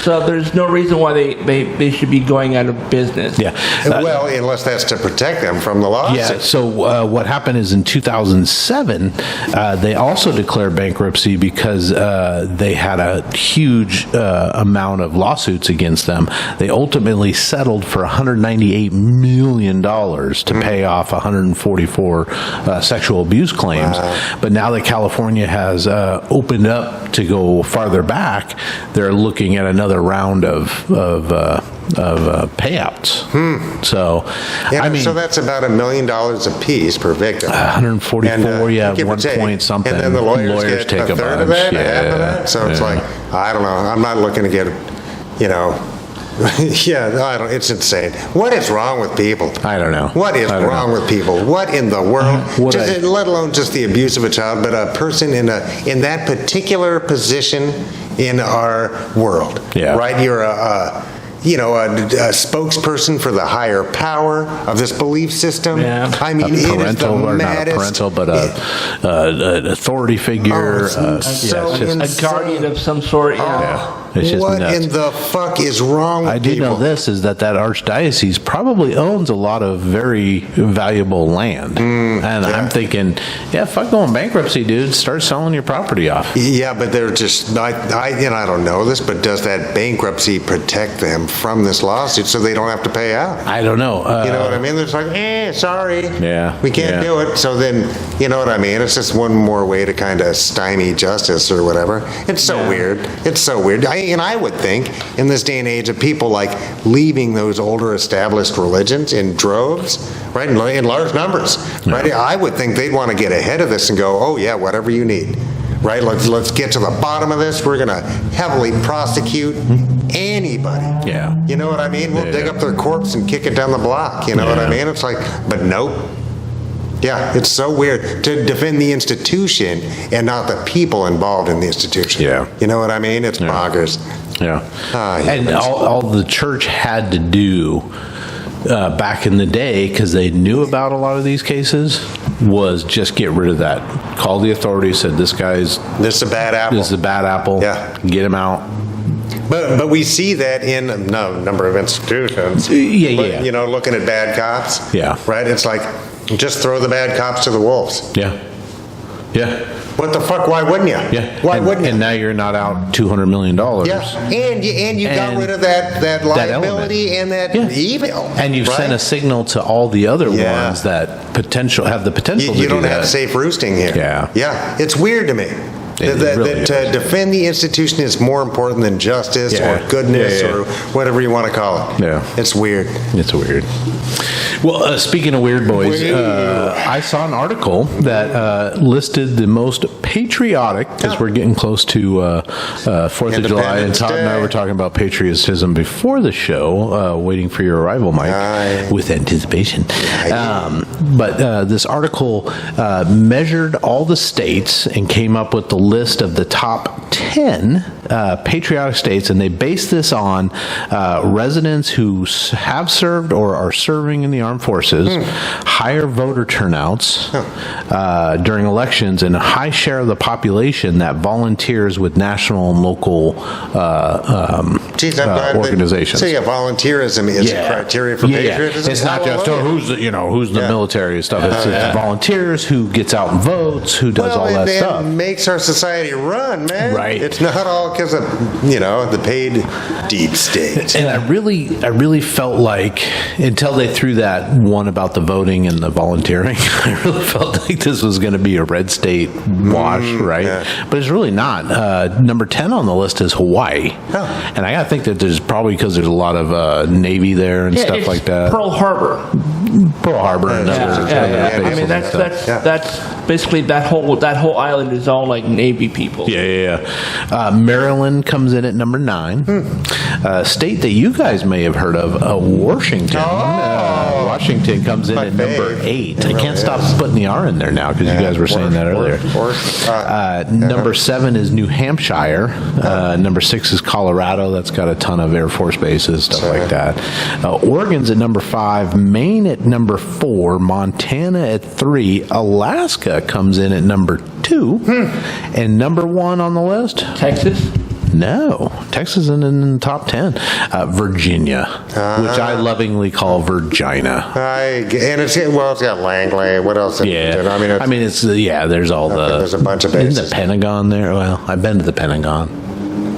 So there's no reason why they should be going out of business. Yeah. Well, unless that's to protect them from the lawsuit. Yeah. So what happened is in 2007, they also declared bankruptcy because they had a huge amount of lawsuits against them. They ultimately settled for $198 million to pay off 144 sexual abuse claims. Wow. But now that California has opened up to go farther back, they're looking at another round of payouts. So, so that's about $1 million a piece per victim. 144, and, 1 point something. And then the lawyers get take a third of that, half of that. So it's like, I don't know. I'm not looking to get, it's insane. What is wrong with people? I don't know. What is wrong with people? What in the world? Let alone just the abuse of a child, but a person in that particular position in our world. Yeah. Right? You're a spokesperson for the higher power of this belief system. Yeah. I mean, it is the maddest. Not a parental, but an authority figure. A guardian of some sort. It's just what nuts. in the fuck is wrong with people? I do know this, is that archdiocese probably owns a lot of very valuable land. I'm thinking, fuck going bankruptcy, dude. Start selling your property off. Yeah, but they're just, I don't know this, but does that bankruptcy protect them from this lawsuit so they don't have to pay out? I don't know. You know what I mean? They're just like, sorry. Yeah. We can't do it. So then, you know what I mean? It's just one more way to kind of stymie justice or whatever. It's so weird. It's so weird. I would think in this day and age of people like leaving those older established religions in droves, right, in large numbers, right? I would think they'd want to get ahead of this and go, oh yeah, whatever you need, right? Let's get to the bottom of this. We're going to heavily prosecute anybody. Yeah. You know what I mean? We'll dig up their corpse and kick it down the block. You know what I mean? It's like, but nope. Yeah, it's so weird to defend the institution and not the people involved in the institution. Yeah. You know what I mean? It's bonkers. Yeah. Yeah, And all the church had to do back in the day, because they knew about a lot of these cases, was just get rid of that. Call the authorities, said this is This is a bad apple. a bad apple. Yeah. Get him out. But we see that in a number of institutions. Yeah. You know, looking at bad cops. Yeah. Right? It's like, just throw the bad cops to the wolves. Yeah. Yeah. What the fuck? Why wouldn't you? Yeah. Why wouldn't you? And now you're not out $200 million. Yeah, and you got And rid of that liability and that Yeah. evil. And you've right? sent a signal to all the other Yeah. ones that have the potential to You do don't that. have safe roosting here. Yeah. Yeah, it's weird to me. It really To is. defend the institution is more important than justice Yeah. or goodness Yeah. or whatever you want to call it. Yeah. It's weird. It's weird. Well, speaking of weird boys, I saw an article that listed the most patriotic, because we're getting close to 4th of July, and Independence Todd and I Day. were talking about patriotism before the show, waiting for your arrival, Mike, Aye. with anticipation. Aye. But this article measured all the states and came up with the list of the top 10 patriotic states, and they based this on residents who have served or are serving in the armed forces, higher voter turnouts during elections, and a high share of the population that volunteers with national and local Geez, I'm glad organizations. So yeah, volunteerism is a criteria for patriotism. It's not just who's the Yeah. military and stuff. It's volunteers who gets out and votes, who does all that it stuff. makes our society run, man. Right. It's not all because of the paid deep state. And I really felt like, until they threw that one about the voting and the volunteering, I really felt like this was going to be a red state wash, right? yeah. But it's really not. Number 10 on the list is Hawaii. Oh. And I got to think that there's probably, because there's a lot of Navy there and stuff it's like that. Pearl Harbor. Pearl Harbor and other I bases mean, and stuff. that's basically that whole island is all like Navy people. Yeah. Maryland comes in at number 9. State that you guys may have heard of, Washington. Washington comes in My at number fave. 8. It I really can't stop is. putting the R in there now, because you guys were saying that earlier. Number 7 is New Hampshire. Number 6 is Colorado. That's got a ton of Air Force bases, stuff like that. Oregon's at number 5. Maine at number 4. Montana at 3. Alaska comes in at number 2. And number 1 on the list? Texas. No, Texas isn't in the top 10. Virginia, which I lovingly call Virginia. It's got Langley. What else? Yeah, I mean, it's there's all there's a bunch of Isn't bases. the Pentagon there? Well, I've been to the Pentagon.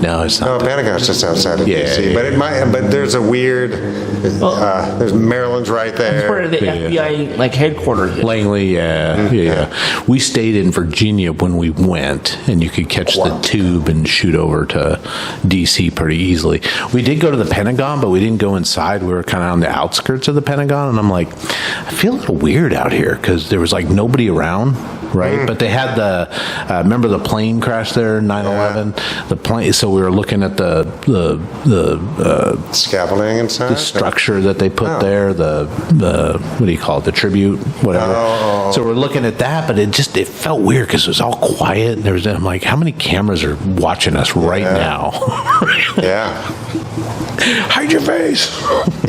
No, it's No, not. Pentagon's just outside of D.C. yeah. But it might. But there's a weird. There's Maryland's right That's where there. the FBI headquarters is. Langley, yeah. We stayed in Virginia when we went, and you could catch the tube and shoot over to D.C. pretty easily. We did go to the Pentagon, but we didn't go inside. We were kind of on the outskirts of the Pentagon, and I'm like, I feel a little weird out here, because there was like nobody around, right? But they had remember the plane crash there, 9/11? The plane, so we were looking at the Scaffolding and stuff. the structure that they put there, the what do you call it, the tribute, whatever. So we're looking at that, but it felt weird because it was all quiet. And I'm like, how many cameras are watching us right now? Yeah. Hide your face.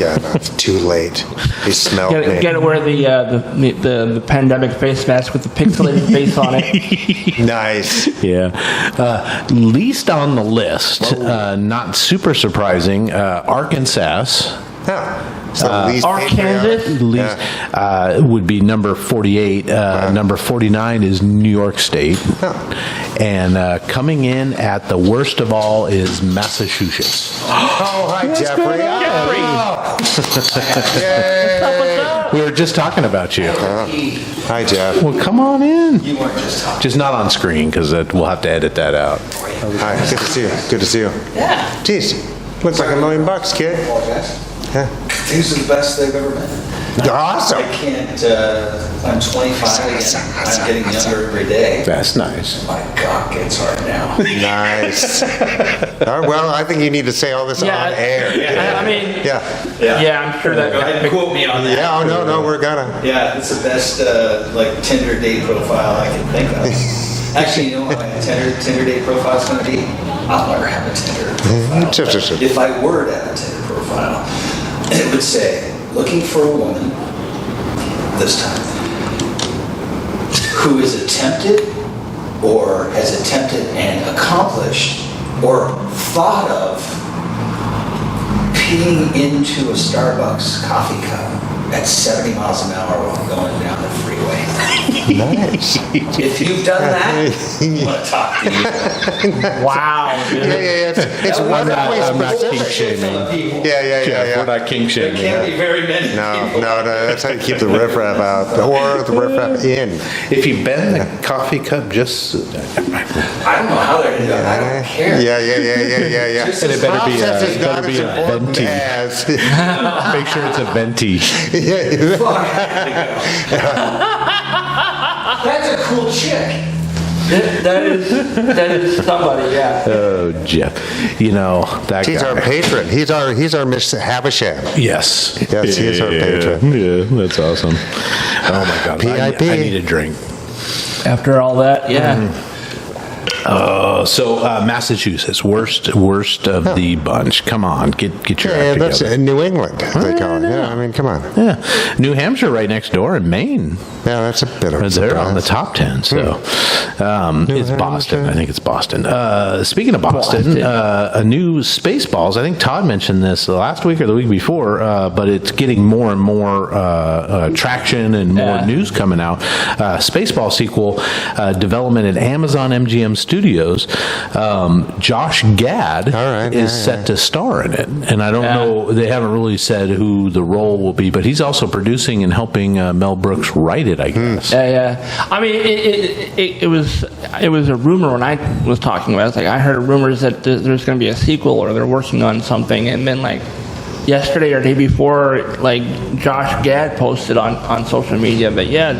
Yeah. No, it's too late. They smelled me. Get to wear the pandemic face mask with the pixelated face on it. Nice. Yeah. Least on the list, not super surprising, Arkansas. So least Arkansas? patriotic. Would be number 48. Number 49 is New York State. And coming in at the worst of all is Massachusetts. Oh, hi, Jeffrey. Yay. We were just talking about you. Hi, Jeff. Well, come on in. Just not on screen, because we'll have to edit that out. Hi. Good to see you. Good to see you. Yeah. Jeez. Looks like $1 million, kid. These are the best they've ever been. Awesome. I can't, I'm 25 again. I'm getting younger every day. That's nice. My cock gets hard now. Nice. Well, I think you need to say all this on air. I mean, Yeah. I'm sure that. Go ahead and quote me on that. Yeah, oh, no, we're gonna. Yeah, it's the best, Tinder date profile I can think of. Actually, you know what my Tinder date profile is going to be? I'll never have a Tinder profile. If I were to have a Tinder profile, it would say, looking for a woman, this time, who is attempted or has attempted and accomplished or thought of peeing into a Starbucks coffee cup at 70 miles an hour while going down the freeway. Nice. If you've done that, I want to talk to you. Wow. Dude. Yeah. It's wonderfully I'm not specific. kink shaming. Yeah. We're not kink There shaming. can't be very many people. No, that's how you keep the riffraff out, or the riffraff in. If you bend the coffee cup just... I don't know how they're going to do it. I don't care. Yeah. Just And it better be Process is a, not better be as a important venti. as. Make sure it's a venti. Fuck, I had to go. That's a cool chick. That is somebody, yeah. Oh, Jeff. You know, that He's guy. our patron. He's our Mr. Havisham. Yes. Yes, he is our patron. Yeah, that's awesome. Oh, my God. PIP. I need a drink. After all that, yeah. So Massachusetts, worst of the bunch. Come on, get your Yeah, act that's together. New England, they call it. Yeah, I mean, come on. Yeah, New Hampshire right next door, and Maine. Yeah, that's a bit of a They're on the surprise. top 10. So it's Boston. Hampshire. I think it's Boston. Speaking of Boston, a new Spaceballs. I think Todd mentioned this last week or the week before, but it's getting more and more traction and more news coming out. Spaceball sequel development at Amazon MGM Studios. Josh Gad is set to star in it, and I don't know. They haven't really said who the role will be, but he's also producing and helping Mel Brooks write it, I guess. Yeah. I mean, it was a rumor when I was talking about it. It's like I heard rumors that there's going to be a sequel or they're working on something, and then like yesterday or day before, like Josh Gad posted on social media. But yeah,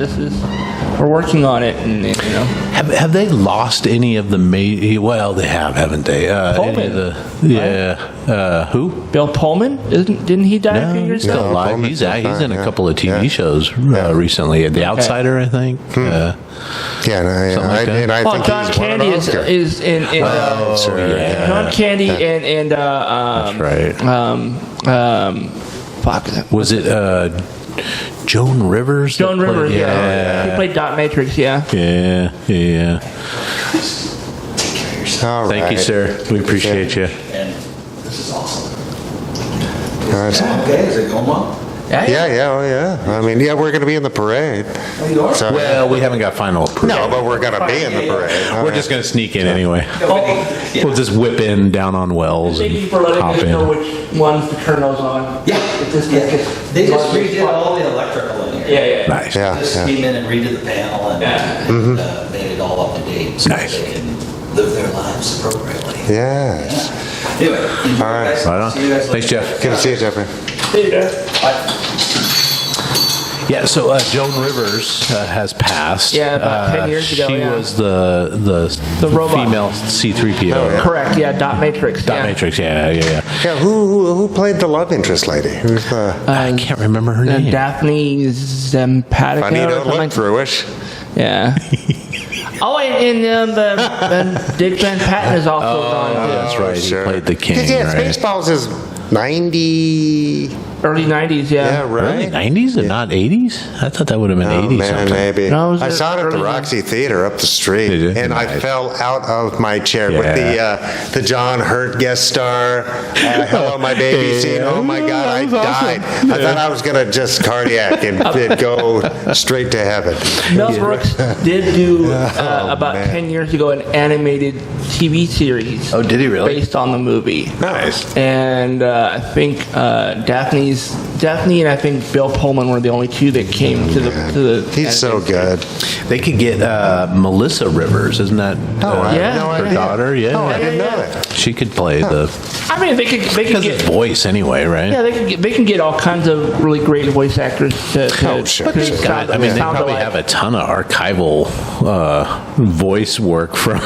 we're working on it, and you know. Have they lost any of the well, they have, haven't they? Any of the who? Bill Pullman? Didn't he die a few years He's ago? still alive. Pullman's He's still in fine, a couple of TV yeah. shows recently. The Outsider, I think. Yeah, Something like that. and I think John he's Candy won an Oscar. is in John Candy and That's right. fuck. Was it Joan Rivers? Joan that played- Rivers, yeah. He played Dot Matrix, yeah. Yeah. Take care of yourself. All Thank you, right. sir. We appreciate you. And this is awesome. All right. Okay, is it going well? Yeah. I mean, we're going to be in the parade. Oh, you are? So, Well, we haven't got final approval. no, but we're going to be in the parade. We're just going to sneak in anyway. Yeah. We'll just whip in down on Wells Thank and you for letting hop us know in. which ones to turn those on. Yeah. It just- They just redid all the electrical in here. Yeah. Nice. Yeah. Just came in and redid the panel and made it all up to date so Nice. they can live their lives appropriately. Yes. Anyway, enjoy, All right. guys. Right on. See you guys Thanks, later. Jeff. Good to see you, Jeffrey. See you there. Bye. Yeah, so Joan Rivers has passed. Yeah, about 10 years ago, She yeah. was the robot. female C-3PO. Correct, yeah, Dot Matrix. Dot Matrix, yeah. Yeah, who played the love interest lady? Who's the I can't remember her name. Daphne Zempatica I need or to something. look through-ish. Yeah. and Dick Van Patten is also on too. That's right, Sure. he played the king, Yeah, right? Spaceballs is 90. Early 90s, yeah. Yeah, right. Really? 90s and not 80s? I thought that would have been Oh, 80s man, something. maybe. No, it was I saw it at the early Roxy Theater up the street, Did you? and I Nice. fell out of my chair with the John Hurt guest star. Hello, my baby scene. Oh my God, I died. I thought I was gonna just cardiac and go straight to heaven. Mel Brooks did do, about man. 10 years ago, an animated TV series Oh, did he really? based on the movie. Nice. And Daphne and I think Bill Pullman were the only two that came to the. He's so good. They could get Melissa Rivers, isn't that I had no her idea. daughter? Yeah. Oh, I didn't know that. She could play the I mean, they could because get it's voice anyway, right? Yeah, they can get all kinds of really great voice actors to sure. But they sound they probably have a ton of archival voice work from.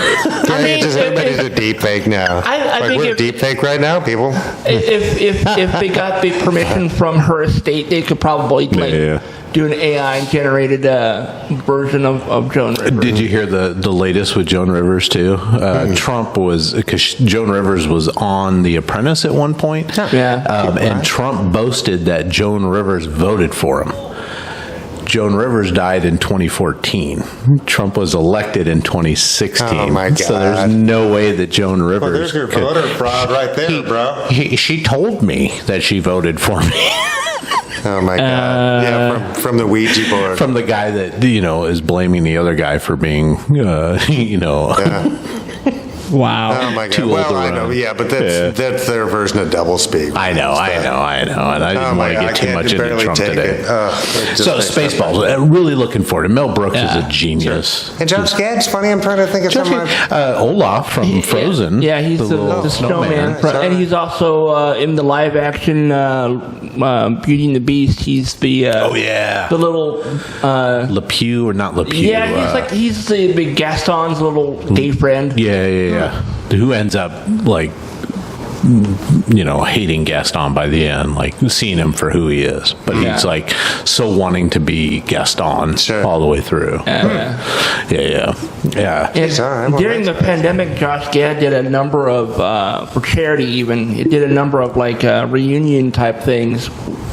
Everybody's a deep fake now. I think we're if- deep fake right now, people. if they got the permission from her estate, they could probably do an AI generated version of Joan Rivers. Did you hear the latest with Joan Rivers too? Trump was, because Joan Rivers was on The Apprentice at one point. Yeah. And Trump boasted that Joan Rivers voted for him. Joan Rivers died in 2014. Trump was elected in 2016. Oh, my God. So there's no way that Joan Rivers. Well, there's your voter fraud right there, bro. She told me that she voted for me. Oh my God! Yeah, from the Ouija board. From the guy that is blaming the other guy for being Wow. Oh my God! Too old Well, to I know, run. yeah, but that's their version of doublespeak. I know, and I didn't want to get too much into Trump today. So Spaceballs, really looking forward to. Mel Brooks is a genius. And Josh Gad's funny. I'm trying to think of someone. Olaf from Frozen. Yeah, he's the snowman. And he's also in the live action Beauty and the Beast. He's the the little Le Pew or not Le Pew. Yeah, he's the big Gaston's little gay friend. Yeah. Who ends up hating Gaston by the end, like seeing him for who he is. But he's like so wanting to be Gaston all the way through. Yeah. And during the pandemic, Josh Gad did a number of for charity. Even he did a number of reunion type things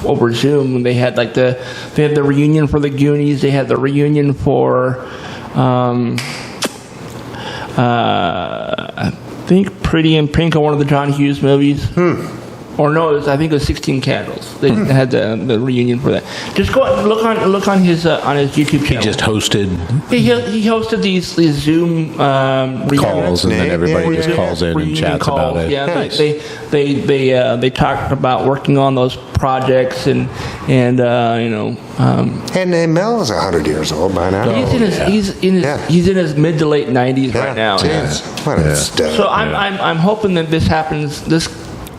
over Zoom. They had they had the reunion for the Goonies. They had the reunion for. I think Pretty in Pink, one of the John Hughes movies. Or no, I think it was 16 Candles. They had the reunion for that. Just go and look on his YouTube channel. He just hosted. He hosted these Zoom calls, and then everybody just calls in and chats about it. Yeah, nice. they talked about working on those projects and Mel is 100 years old by now. He's in his mid to late 90s right now. What a stud. So I'm hoping that this happens.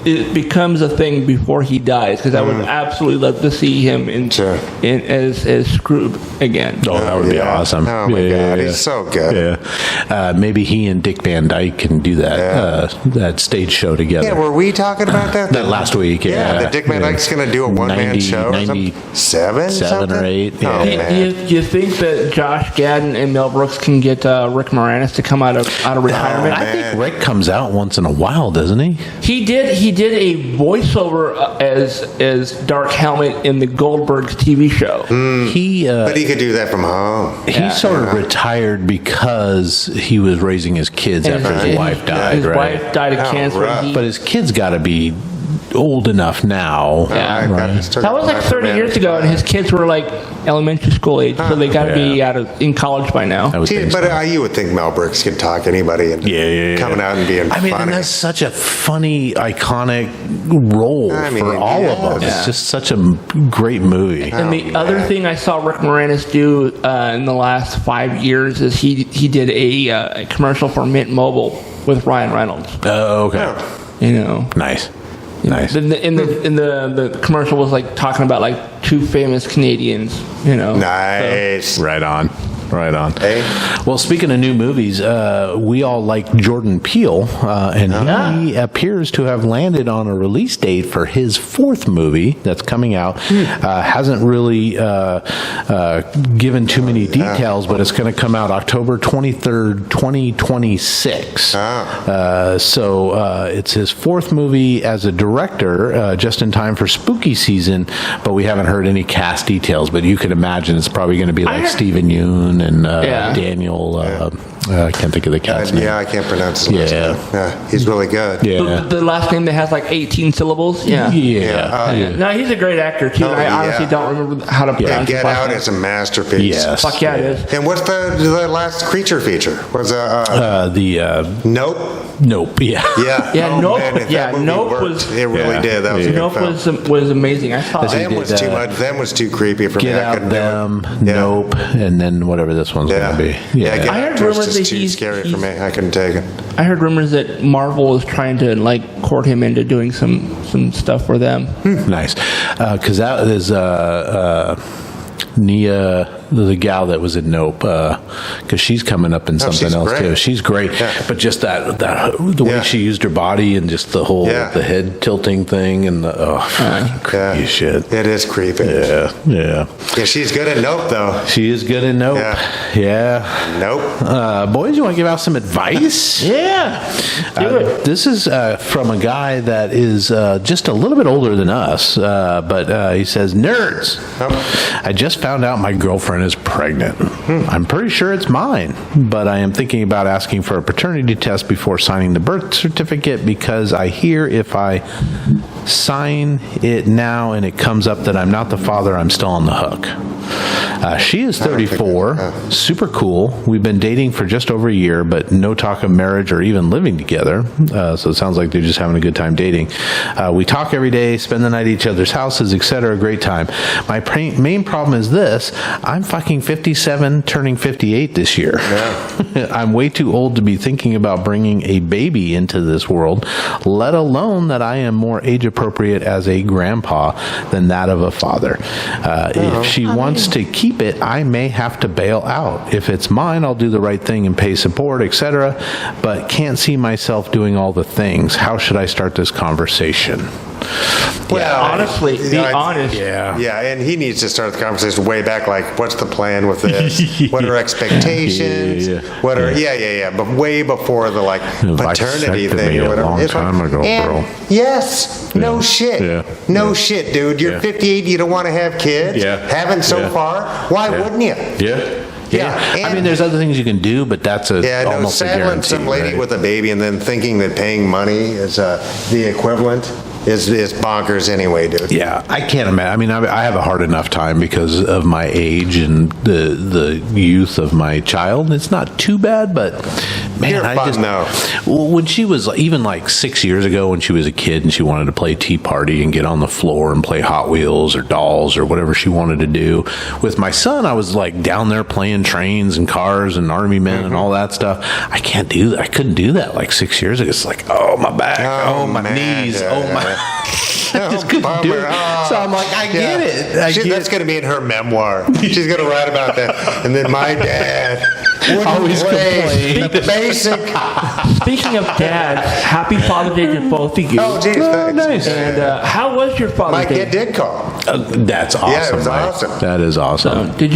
It becomes a thing before he dies, because I would absolutely love to see him as Scrooge again. Oh, that would be awesome. Oh my God, he's so good. Yeah, maybe he and Dick Van Dyke can do that stage show together. Yeah, were we talking about that? That last week, Yeah, that Dick Van Dyke's going to do a one-man show or something? 7 or 8. Oh, man. Do you think that Josh Gad and Mel Brooks can get Rick Moranis to come out of retirement? I think Rick comes out once in a while, doesn't he? He did a voiceover as Dark Helmet in the Goldbergs TV show. But he could do that from home. He sort of retired because he was raising his kids after his wife died, His right? wife died of cancer. rough. But his kids got to be old enough now. Yeah. Right? That was 30 years ago, and his kids were elementary school age, so they got to be in college by now. I would think so. But you would think Mel Brooks could talk anybody into coming out and being funny. And that's such a funny, iconic role for all of them. It's just such a great movie. And the other thing I saw Rick Moranis do in the last 5 years is he did a commercial for Mint Mobile with Ryan Reynolds. Oh, okay. Nice. Nice. In the commercial was talking about two famous Canadians. Nice. So. Right on. Hey. Well, speaking of new movies, we all like Jordan Peele, and he appears to have landed on a release date for his 4th movie that's coming out. Hasn't really given too many details, but it's going to come out October 23rd, 2026. So it's his 4th movie as a director, just in time for spooky season, but we haven't heard any cast details, but you can imagine it's probably going to be like Stephen Yeun and Daniel I can't think of the cat's name. Yeah, I can't pronounce his last name. Yeah, he's really good. Yeah. The last name that has like 18 syllables. Yeah. No, he's a great actor too. I honestly don't remember how to pronounce Get his last Out name. is a masterpiece. Yes. Fuck yeah, it is. And what's the last creature feature? Was Nope. Nope. Yeah. Yeah. Nope. Man, if that movie Nope worked, it really did. That was a good Nope film. was amazing. I saw Them it. was too much. Them was too creepy for me. Get I Out, couldn't Them, do it. Yeah. Nope, and then whatever this one's going to be. Yeah, Get I heard Out was rumors just that too scary for me. I couldn't take it. I heard rumors that Marvel is trying to like court him into doing some stuff for them. Nice. Because that is Nia, the gal that was in Nope, because she's coming up in something she's else great. too. She's great, but just the way she used her body and just the whole the head tilting thing and the creepy shit. It is creepy. Yeah. She's good at Nope though. She is good in Nope. Yeah. Nope. Boys, you want to give out some advice? Yeah. Do it. This is from a guy that is just a little bit older than us, but he says, "Nerds, I just found out my girlfriend is pregnant. I'm pretty sure it's mine, but I am thinking about asking for a paternity test before signing the birth certificate because I hear if I sign it now and it comes up that I'm not the father, I'm still on the hook." She is 34, super cool. We've been dating for just over a year, but no talk of marriage or even living together. So it sounds like they're just having a good time dating. We talk every day, spend the night at each other's houses, etc. Great time. My main problem is this. I'm fucking 57, turning 58 this year. Yeah. I'm way too old to be thinking about bringing a baby into this world, let alone that I am more age appropriate as a grandpa than that of a father. If she wants to keep it, I may have to bail out. If it's mine, I'll do the right thing and pay support, etc. But can't see myself doing all the things. How should I start this conversation? Well, honestly, be honest. Yeah, and he needs to start the conversation way back. Like, what's the plan with this? What are expectations? What are but way before the paternity thing or whatever. A long time ago, bro. Yes, no shit, no shit, dude. You're 58. You don't want to have kids. Haven't so far. Why wouldn't you? Yeah. I mean, there's other things you can do, but that's almost a saddling guarantee. some lady with a baby and then thinking that paying money is the equivalent is bonkers anyway, dude. Yeah, I can't imagine. I mean, I have a hard enough time because of my age and the youth of my child. It's not too bad, but man, when she was even like 6 years ago, when she was a kid and she wanted to play Tea Party and get on the floor and play Hot Wheels or dolls or whatever she wanted to do. With my son, I was like down there playing trains and cars and army men and all that stuff. I can't do that. I couldn't do that like 6 years ago. It's like, oh, my back, my knees, my... I just couldn't do it. So I'm like, I get it. That's going to be in her memoir. She's going to write about that. And then my dad always complained. Basic. Speaking of dads, happy Father's Day to both of you. Oh, geez, thanks. Nice. And how was your Father's Day? My kid did call. That's awesome. Yeah, it was Mike. awesome. That is awesome. Did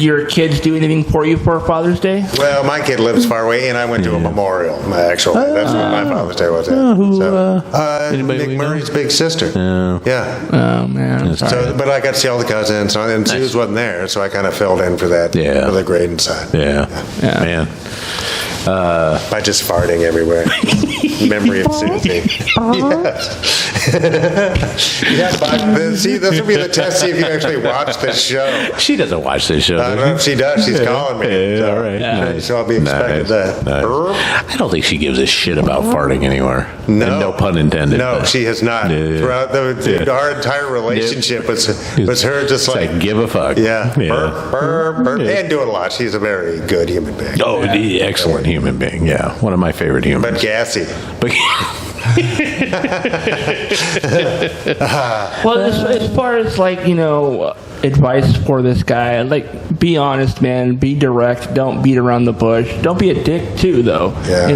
your kids do anything for you for Father's Day? Well, my kid lives far away, and I went to a memorial, actually. That's what my Father's Day was at. Nick Murray's big sister. Yeah. Oh, man. So, but I got to see all the cousins, and Suze wasn't there, so I kind of filled in for that, for the grading side. Yeah. Man. By just farting everywhere. Memory of Susie. Yes. But see, this will be the test, see if you actually watch this show. She doesn't watch this show. I don't know if she does. She's calling me. All right. Nice. So I'll be expecting that. Nice. I don't think she gives a shit about farting anywhere. No. And no pun intended. No, she has not. Throughout our entire relationship was her just like give a fuck. Yeah. Burp, and do it a lot. She's a very good human being. Oh, excellent human being. Yeah. One of my favorite humans. But gassy. Well, as far as advice for this guy, be honest, man. Be direct. Don't beat around the bush. Don't be a dick too, though. Yeah.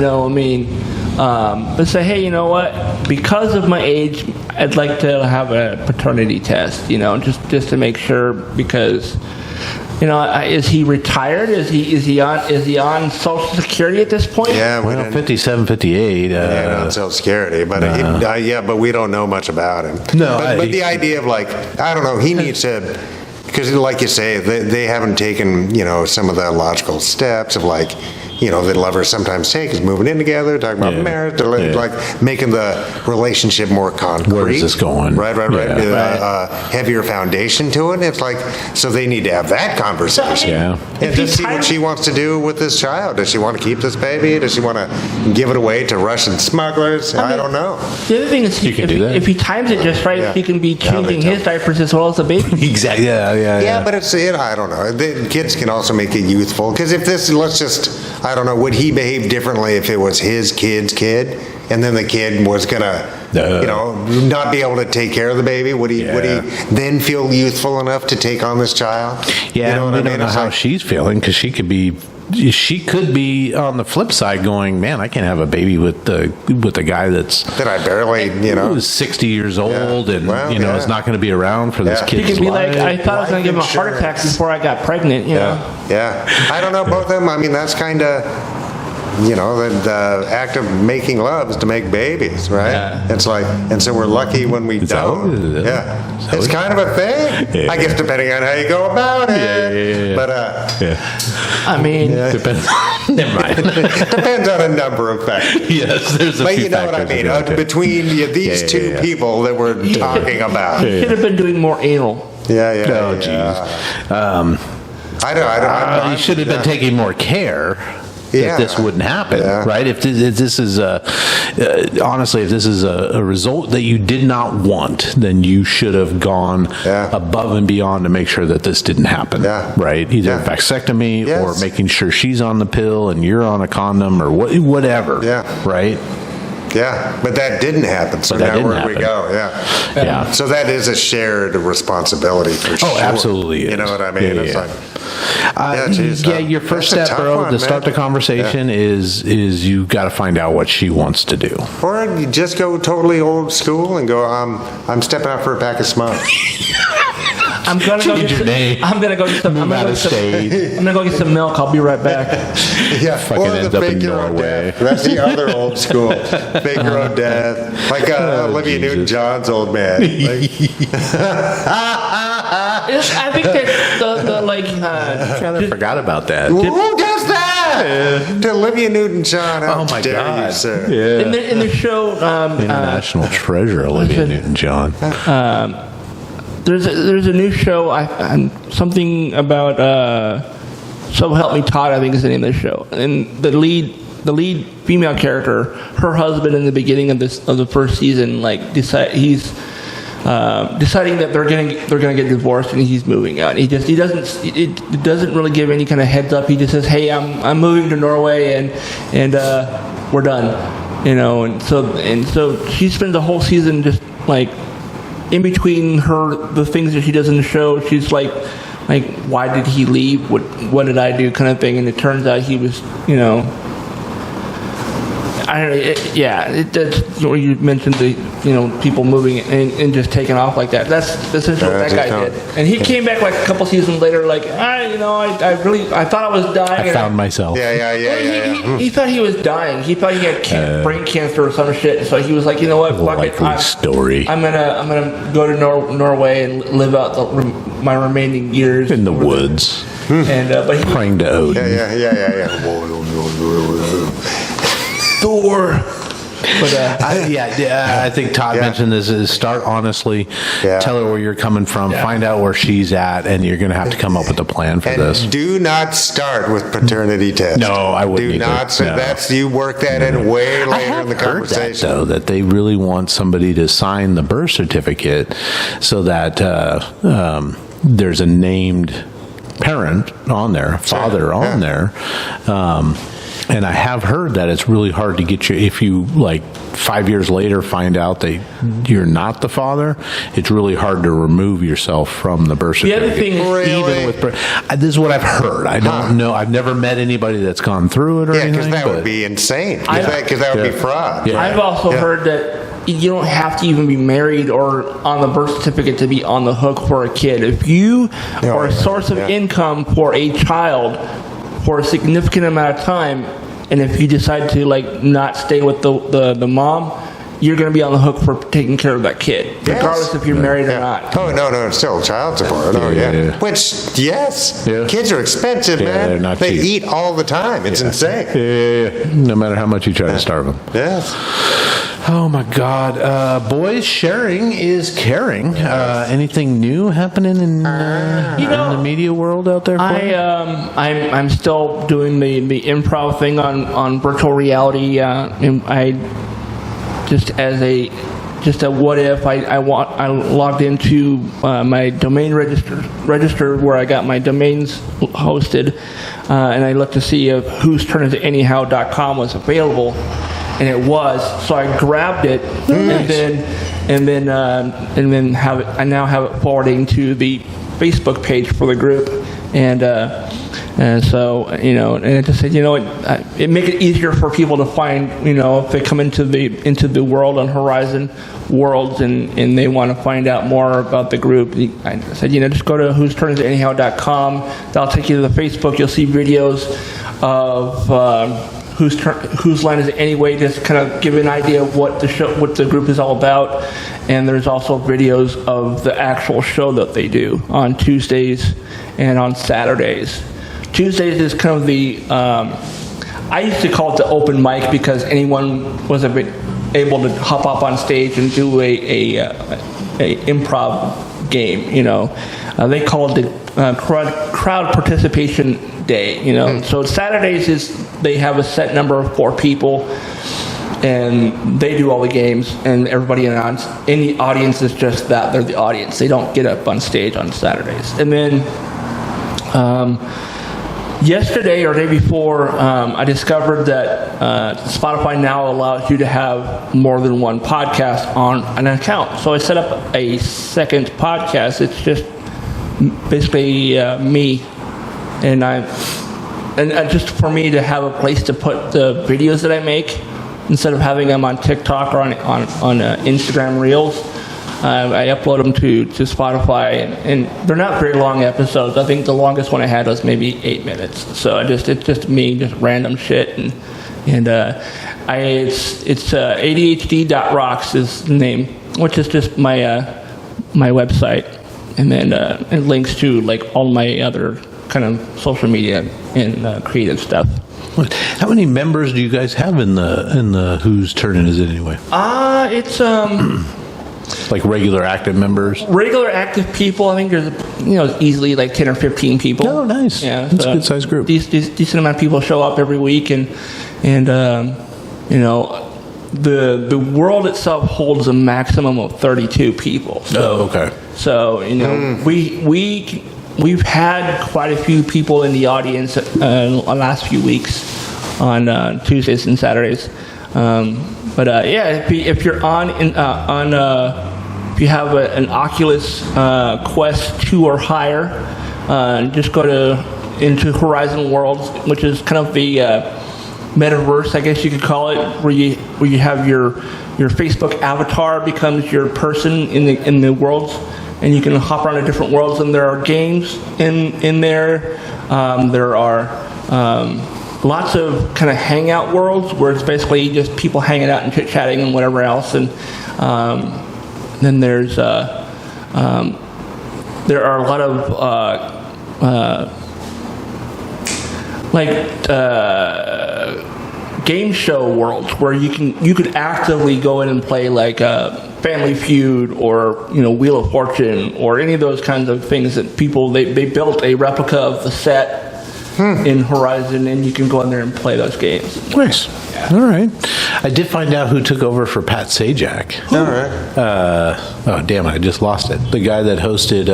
But say, hey, you know what? Because of my age, I'd like to have a paternity test. Just to make sure, because. Is he retired? Is he on Social Security at this point? Yeah, 57, 58. On Social Security, but but we don't know much about him. No, but the idea of I don't know, he needs to. because like you say, they haven't taken, some of the logical steps of like, that lovers sometimes take is moving in together, talking about marriage, like making the relationship more concrete. Where is this going? Right. Heavier foundation to it. It's like, so they need to have that conversation. And just see what she wants to do with this child. Does she want to keep this baby? Does she want to give it away to Russian smugglers? I don't know. The other thing is, if he times it just right, he can be changing his diapers as well as the baby. Exactly. Yeah, but I don't know. The kids can also make it youthful. Because if this, I don't know, would he behave differently if it was his kid's kid, and then the kid was gonna, not be able to take care of the baby? Would he then feel youthful enough to take on this child? Yeah, we don't know how she's feeling, because she could be on the flip side going, man, I can't have a baby with the guy that I barely, who's 60 years old and is not going to be around for this kid's He could be life. like, I thought I was going to give him a heart attack before I got pregnant. Yeah. I don't know, both of them. I mean, that's kind of. The act of making love is to make babies, right? Yeah. It's like, and so we're lucky when we don't. It's kind of a thing. I guess depending on how you go about it. But I mean, depends. Never mind. Depends on a number of factors. Yes, there's a few But you know what I mean? Between between these two people that we're talking about, he should have been doing more anal. Oh, jeez. I don't. He should have been taking more care. If this wouldn't happen, right? If this is honestly, if this is a result that you did not want, then you should have gone above and beyond to make sure that this didn't happen, right? Either vasectomy or making sure she's on the pill and you're on a condom or whatever, right? Yeah, but that didn't happen. So now where we go? Yeah. So that is a shared responsibility for sure. Oh, absolutely. You know what I mean? It's like, your first step, bro, to start the conversation is you got to find out what she wants to do. Or you just go totally old school and go, I'm stepping out for a pack of smoke. I'm gonna go get some milk. I'll be right back. Fucking ends up in Norway. That's the other old school. Fake your own death. Like Olivia Newton-John's old man. I think that I forgot about that. Who does that? To Olivia Newton-John. Oh my God! You, sir. In the show, international treasure, Olivia Newton-John. There's a new show. Something about So Help Me Todd, I think is the name of the show. And the lead female character, her husband in the beginning of the first season, he's deciding that they're gonna get divorced and he's moving out. It doesn't really give any kind of heads up. He just says, "Hey, I'm moving to Norway and we're done," And so she spends the whole season just like in between the things that she does in the show. She's like, why did he leave? What did I do? Kind of thing. And it turns out he was, you mentioned the people moving and just taking off like that. That's what that guy did. And he came back like a couple seasons later, like I thought I was dying. I found myself. He thought he was dying. He thought he had brain cancer or some shit. So he was like, you know what? Fuck it. I'm gonna go to Norway and live out my remaining years in the woods. And but praying to Odin. Thor. But I think Todd mentioned this: is start honestly, tell her where you're coming from, find out where she's at, and you're going to have to come up with a plan for this. Do not start with paternity test. No, I wouldn't. Do not. So you work that in way later in the conversation. Though that they really want somebody to sign the birth certificate so that there's a named parent on there, father on there. And I have heard that it's really hard to get you, if you 5 years later find out that you're not the father, it's really hard to remove yourself from the birth certificate. The other thing is, really? This is what I've heard. I don't know. I've never met anybody that's gone through it or anything. Yeah, because that would be insane. Because that would be fraud. Yeah. I've also heard that you don't have to even be married or on the birth certificate to be on the hook for a kid. If you are a source of income for a child for a significant amount of time, and if you decide to not stay with the mom, you're going to be on the hook for taking care of that kid, regardless if you're married or not. Oh, no, it's still child support. Oh, yeah. Which, yes. Yeah. Kids are expensive, man. They're not they cheap. eat all the time. It's insane. Yeah. No matter how much you try to starve them. Yes. Oh, my God. Boys, sharing is caring. Anything new happening in the media world out there for you? I'm still doing the improv thing on virtual reality. Just a what if I logged into my domain register where I got my domains hosted, and I looked to see if whose turn is it anyhow.com was available, and it was. So I grabbed it, and then I now have it forwarding to the Facebook page for the group, and so, and I just said, it make it easier for people to find, if they come into the world on Horizon Worlds and they want to find out more about the group. I said, just go to whosturnisitanyhow.com. That'll take you to the Facebook. You'll see videos of whose line is it anyway, just kind of give an idea of what the group is all about. And there's also videos of the actual show that they do on Tuesdays and on Saturdays. Tuesdays is kind of the, I used to call it the open mic because anyone was able to hop up on stage and do a improv game, They call it the crowd participation day, So Saturdays they have a set number of 4 people, and they do all the games, and everybody in the audience is just that. They're the audience. They don't get up on stage on Saturdays. And then yesterday or day before, I discovered that Spotify now allows you to have more than one podcast on an account. So I set up a second podcast. It's just basically me, and just for me to have a place to put the videos that I make instead of having them on TikTok or on Instagram Reels. I upload them to Spotify, and they're not very long episodes. I think the longest one I had was maybe 8 minutes. So it's just me, just random shit, and it's ADHD.rocks is the name, which is just my website, and then it links to like all my other kind of social media and creative stuff. How many members do you guys have in the Whose Turn Is It Anyway? It's like regular active members? Regular active people, I think there's, easily like 10 or 15 people. Oh, nice. Yeah, that's a good sized group. Decent amount of people show up every week, and the world itself holds a maximum of 32 people. So, okay. So, we've had quite a few people in the audience the last few weeks on Tuesdays and Saturdays. If you're if you have an Oculus Quest 2 or higher, just go into Horizon Worlds, which is kind of the metaverse, I guess you could call it, where you have your Facebook avatar becomes your person in the worlds, and you can hop around to different worlds, and there are games in there. There are lots of kind of hangout worlds where it's basically just people hanging out and chit-chatting and whatever else. And then there's there are a lot of game show worlds where you could actively go in and play like Family Feud or Wheel of Fortune or any of those kinds of things that people they built a replica of the set in Horizon, and you can go in there and play those games. Nice. Yeah. All right. I did find out who took over for Pat Sajak. All right. Oh, damn it. I just lost it. The guy that hosted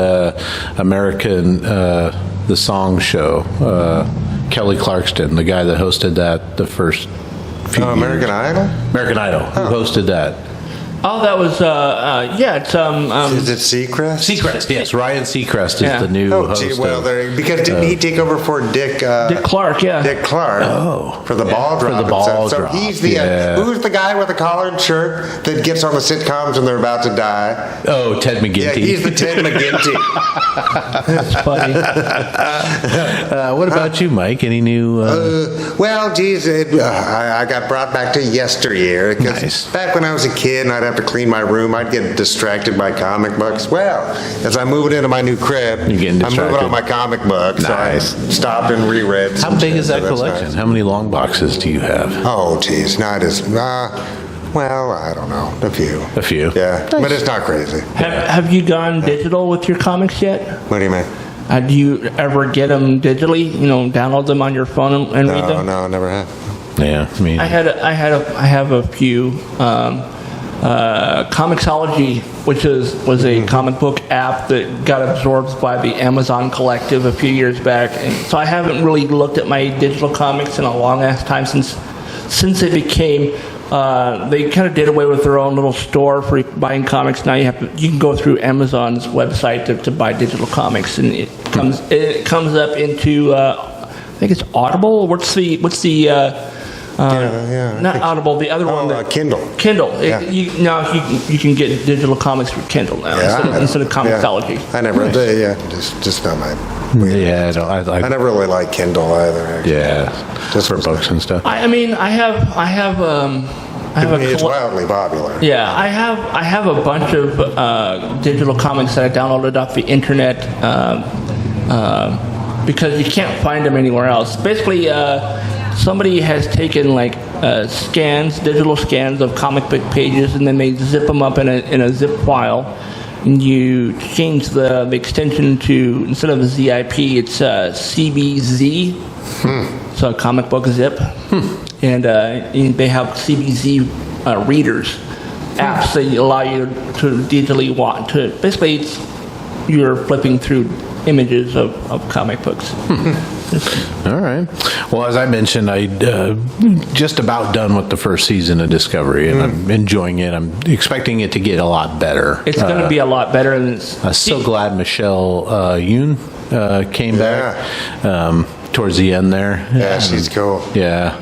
American, the song show, Kelly Clarkson, the guy that hosted that the first few years. American Idol? American Idol. Who hosted that? Oh, that was it's Is it Seacrest? Seacrest, yes. Ryan Seacrest Yeah. is the new Oh, host. gee, well, because didn't he take over for Dick Clark. Yeah. Dick Clark for the ball drop. For the ball so drop, he's the who's the guy with the collared shirt that gets on the sitcoms when they're about to die? Oh, Ted McGinty. Yeah, he's the Ted McGinty. That's funny. What about you, Mike? Any new... Well, geez, I got brought back to yesteryear. 'Cause Nice. back when I was a kid and I'd have to clean my room, I'd get distracted by comic books. Well, as I'm moving into my new crib, You're getting I'm moving distracted. on my comic books. Nice. So I stopped and reread. How some big shit, is that so that's collection? nice. How many long boxes do you have? Oh, geez, not as. Well, I don't know, a few. A few. Yeah, but it's not crazy. Have you gone digital with your comics yet? What do you mean? Do you ever get them digitally? Download them on your phone and read them? No, never have. Yeah, I mean... I have a few. Comixology, which was a comic book app that got absorbed by the Amazon Collective a few years back, and so I haven't really looked at my digital comics in a long ass time since it became. They kind of did away with their own little store for buying comics. Now you can go through Amazon's website to buy digital comics, and it comes up into I think it's Audible. What's the not Audible, the other one. Kindle. Kindle. Yeah. You can get digital comics through Kindle now instead of Comixology. I never. Just not my. Yeah, I never really liked Kindle either. Actually. Yeah, just for books and stuff. I mean, I have It's wildly popular. Yeah, I have a bunch of digital comics that I downloaded off the internet because you can't find them anywhere else. Basically, somebody has taken digital scans of comic book pages, and then they zip them up in a zip file. And you change the extension to, instead of a ZIP, it's CBZ. So comic book zip. And they have CBZ readers, apps that allow you to digitally watch. Basically, you're flipping through images of comic books. All right. Well, as I mentioned, I just about done with the first season of Discovery, and I'm enjoying it. I'm expecting it to get a lot better. It's going to be a lot better than it's. I'm so glad Michelle Yoon came back towards the end there. Yeah, she's cool. Yeah.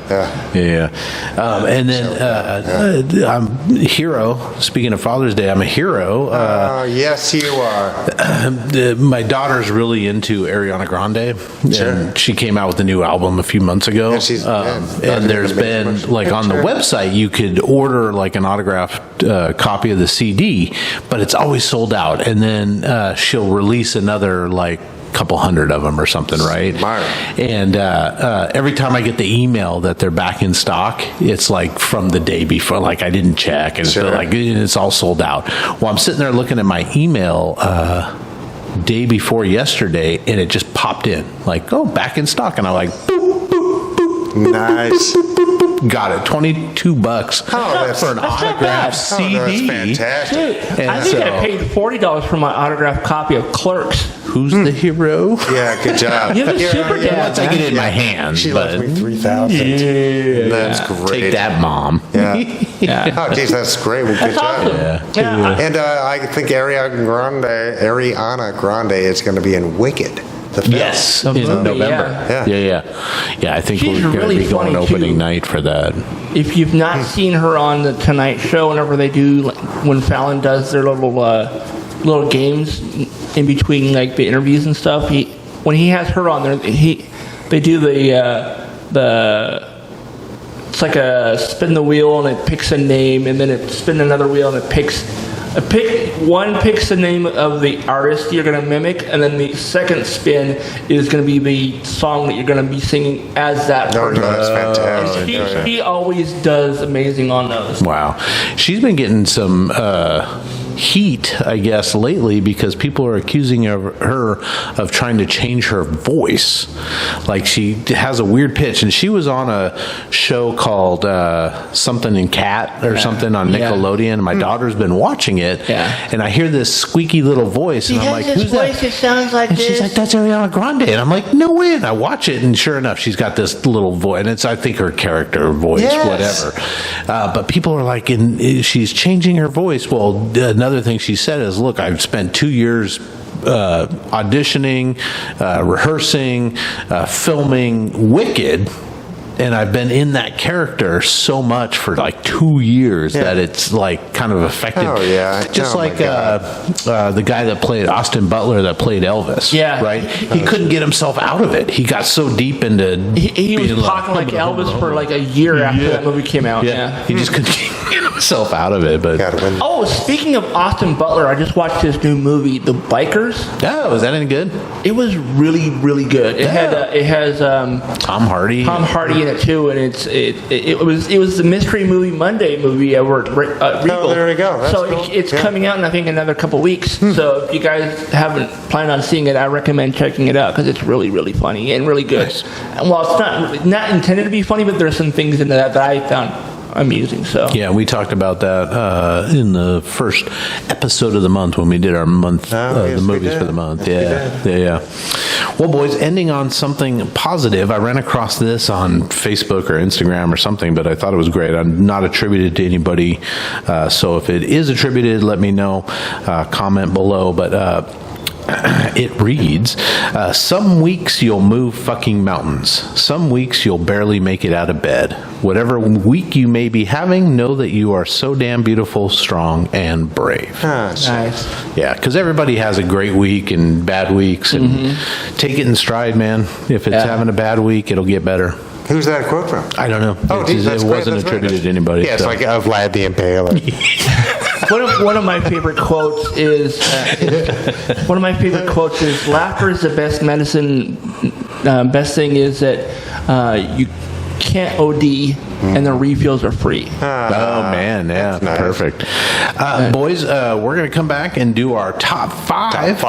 And then I'm Hero. Speaking of Father's Day, I'm a hero. Yes, you are. My daughter's really into Ariana Grande. Sure. And she came out with a new album a few months ago. Yeah, and there's been, on the website, you could order an autographed copy of the CD, but it's always sold out. And then she'll release another, couple hundred of them or something, right? Smart. And every time I get the email that they're back in stock, it's from the day before, I didn't check, and Sure. it's all sold out. Well, I'm sitting there looking at my email day before yesterday, and it just popped in, back in stock, and I'm boop, boop, boop, Nice. got it, $22 for an not autographed bad. CD. That's fantastic. Dude, And I think so- I paid $40 for my autographed copy of Clerks. Who's the hero? Yeah, good job. You're the super dad. Once I get it in my hand, She but left me 3,000. That's great. take that, Mom. Yeah. Yeah. Oh, geez, that's great. Well, good That's job. awesome. Yeah. And I think Ariana Grande is going to be in Wicked. The film. Yes, The in movie, November. yeah. Yeah, I think She's we're going really to be going funny, opening too. night for that. If you've not seen her on the Tonight Show, whenever they do, when Fallon does their little games in between the interviews and stuff, when he has her on there, they do the it's like a spin the wheel and it picks a name, and then it spin another wheel and it picks the name of the artist you're going to mimic, and then the second spin is going to be the song that you're going to be singing as that No, person. that's fantastic. She always does amazing on those. Wow, she's been getting some heat, I guess, lately because people are accusing her of trying to change her voice. Like she has a weird pitch, and she was on a show called Something in Cat or something on Nickelodeon. My daughter's been watching it, and I hear this squeaky little voice, and I'm like, "Who's that?" It sounds like and she's like, "That's Ariana Grande," and I'm like, "No way!" And I watch it, and sure enough, she's got this little voice, and it's I think her character voice, whatever. But people are like, she's changing her voice. Well, another thing she said is, "Look, I've spent 2 years." Auditioning, rehearsing, filming Wicked, and I've been in that character so much for like 2 years that it's like kind of affected. Oh yeah, just like the guy that played Austin Butler that played Elvis. Yeah, right. He couldn't get himself out of it. He got so deep into. He was talking like Elvis for like a year after that movie came out. Yeah, he just couldn't get himself out of it. But speaking of Austin Butler, I just watched this new movie, The Bikers. Oh, was that any good? It was really, really good. It has Tom Hardy in it too, and it was the Mystery Movie Monday movie over at Regal. Oh, there we go. That's so cool. it's coming out in I think another couple weeks. So if you guys haven't planned on seeing it, I recommend checking it out because it's really, really funny and really good. Nice. And while it's not intended to be funny, but there's some things in that I found amusing. So yeah, we talked about that in the first episode of the month when we did our month the movies for the month. Yeah. Well, boys, ending on something positive, I ran across this on Facebook or Instagram or something, but I thought it was great. I'm not attributed to anybody, so if it is attributed, let me know. Comment below, but it reads, some weeks you'll move fucking mountains. Some weeks you'll barely make it out of bed. Whatever week you may be having, know that you are so damn beautiful, strong, and brave. nice. Yeah, because everybody has a great week and bad weeks, and take it in stride, man. If it's having a bad week, it'll get better. Who's that quote from? I don't know. Oh, it wasn't attributed to anybody. Yeah, it's so. like Vlad the Impaler. One of my favorite quotes is laughter is the best medicine. Best thing is that you can't OD and the refills are free. Oh man, yeah, nice. Perfect. Boys, we're going to come back and do our top five.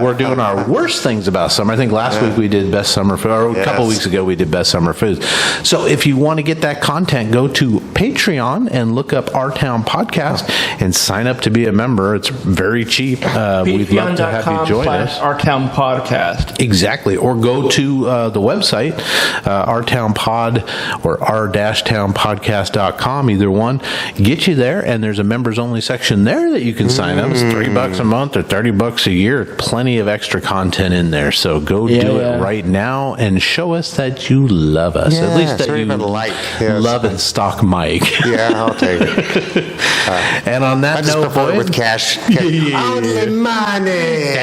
We're doing our worst things about summer. I think last week we did best summer food, or a couple weeks ago we did best summer foods. So if you want to get that content, go to Patreon and look up Our Town Podcast and sign up to be a member. It's very cheap. We'd love to have you join us. Our Town Podcast. Exactly. Or go to the website, Our Town Pod or r-townpodcast.com, either one. Get you there, and there's a members only section there that you can sign up. It's $3 a month or $30 a year. Plenty of extra content in there. So go do it right now and show us that you love us. At least that you love and stalk Mike. Yeah, I'll take it. And on that note, boys, with cash. Only money.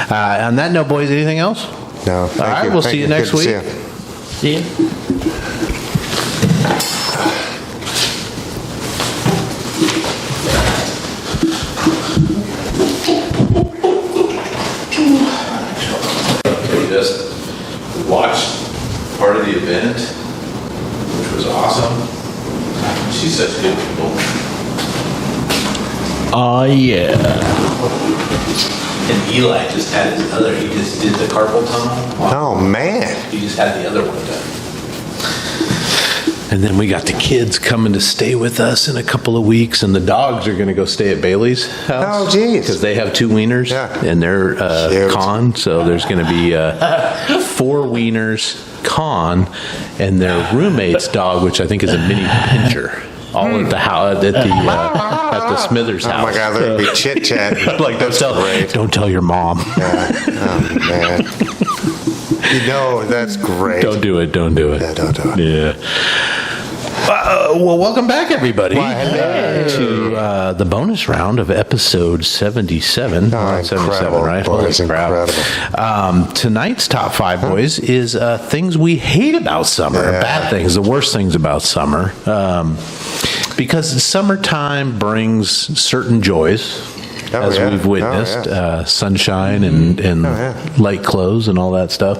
On that note, boys, anything else? No. All right, we'll see you next week. See you. We just watched part of the event, which was awesome. She's such good people. Oh yeah. And Eli just had his other, he just did the carpal tunnel. Oh, man. He just had the other one done. And then we got the kids coming to stay with us in a couple of weeks, and the dogs are going to go stay at Bailey's house. Oh, geez. Because they have 2 wieners, and they're con, so there's going to be 4 wieners, con, and their roommate's dog, which I think is a mini pincher. All at the house, at the Smithers house. Oh my God, there'd be chit chat. Like don't tell your mom. Yeah. Oh man. That's great. Don't do it. Yeah, don't do it. Yeah. Well, welcome back, everybody, to the bonus round of episode 77. Oh, 77, right? Boys, incredible. Tonight's top 5, boys, is things we hate about summer, bad things, the worst things about summer. Because summertime brings certain joys, as we've witnessed, sunshine and light clothes and all that stuff.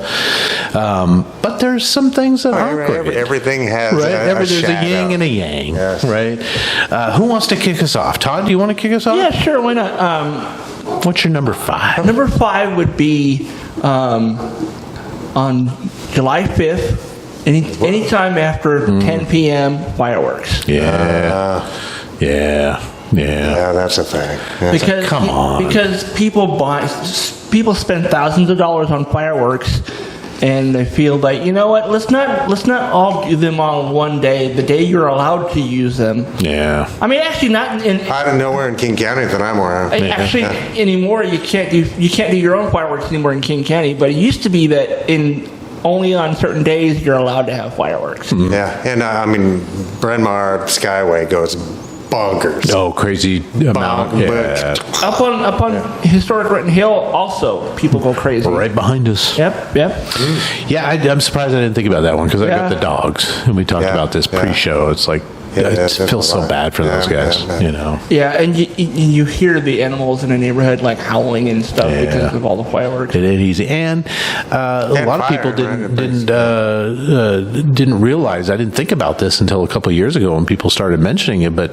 But there's some things that aren't crooked. Everything has right? a There's a yin and a yang, right? Who wants to kick us off? Todd, do you want to kick us off? Yeah, sure. Why not? What's your number 5? Number 5 would be on July 5th. Anytime after 10 p.m. fireworks. Yeah, that's a thing. Because come on. Because people spend thousands of dollars on fireworks, and they feel like, you know what? Let's not all do them on one day. The day you're allowed to use them. Yeah. I mean, actually, not in. I don't know where in King County that I'm aware of. Actually, anymore you can't do your own fireworks anymore in King County. But it used to be that only on certain days you're allowed to have fireworks. Mm-hmm. Yeah, and I mean, Bryn Mawr Skyway goes bonkers. Oh, crazy amount. Yeah. Up on historic Renton Hill, also people go crazy. Right behind us. Yep. Yeah, I'm surprised I didn't think about that one because I got the dogs, and we talked about this pre-show. It's like it feels so bad for those guys, you know. Yeah, and you hear the animals in the neighborhood like howling and stuff because of all the fireworks. It ain't easy, and a lot of people didn't realize. I didn't think about this until a couple of years ago when people started mentioning it. But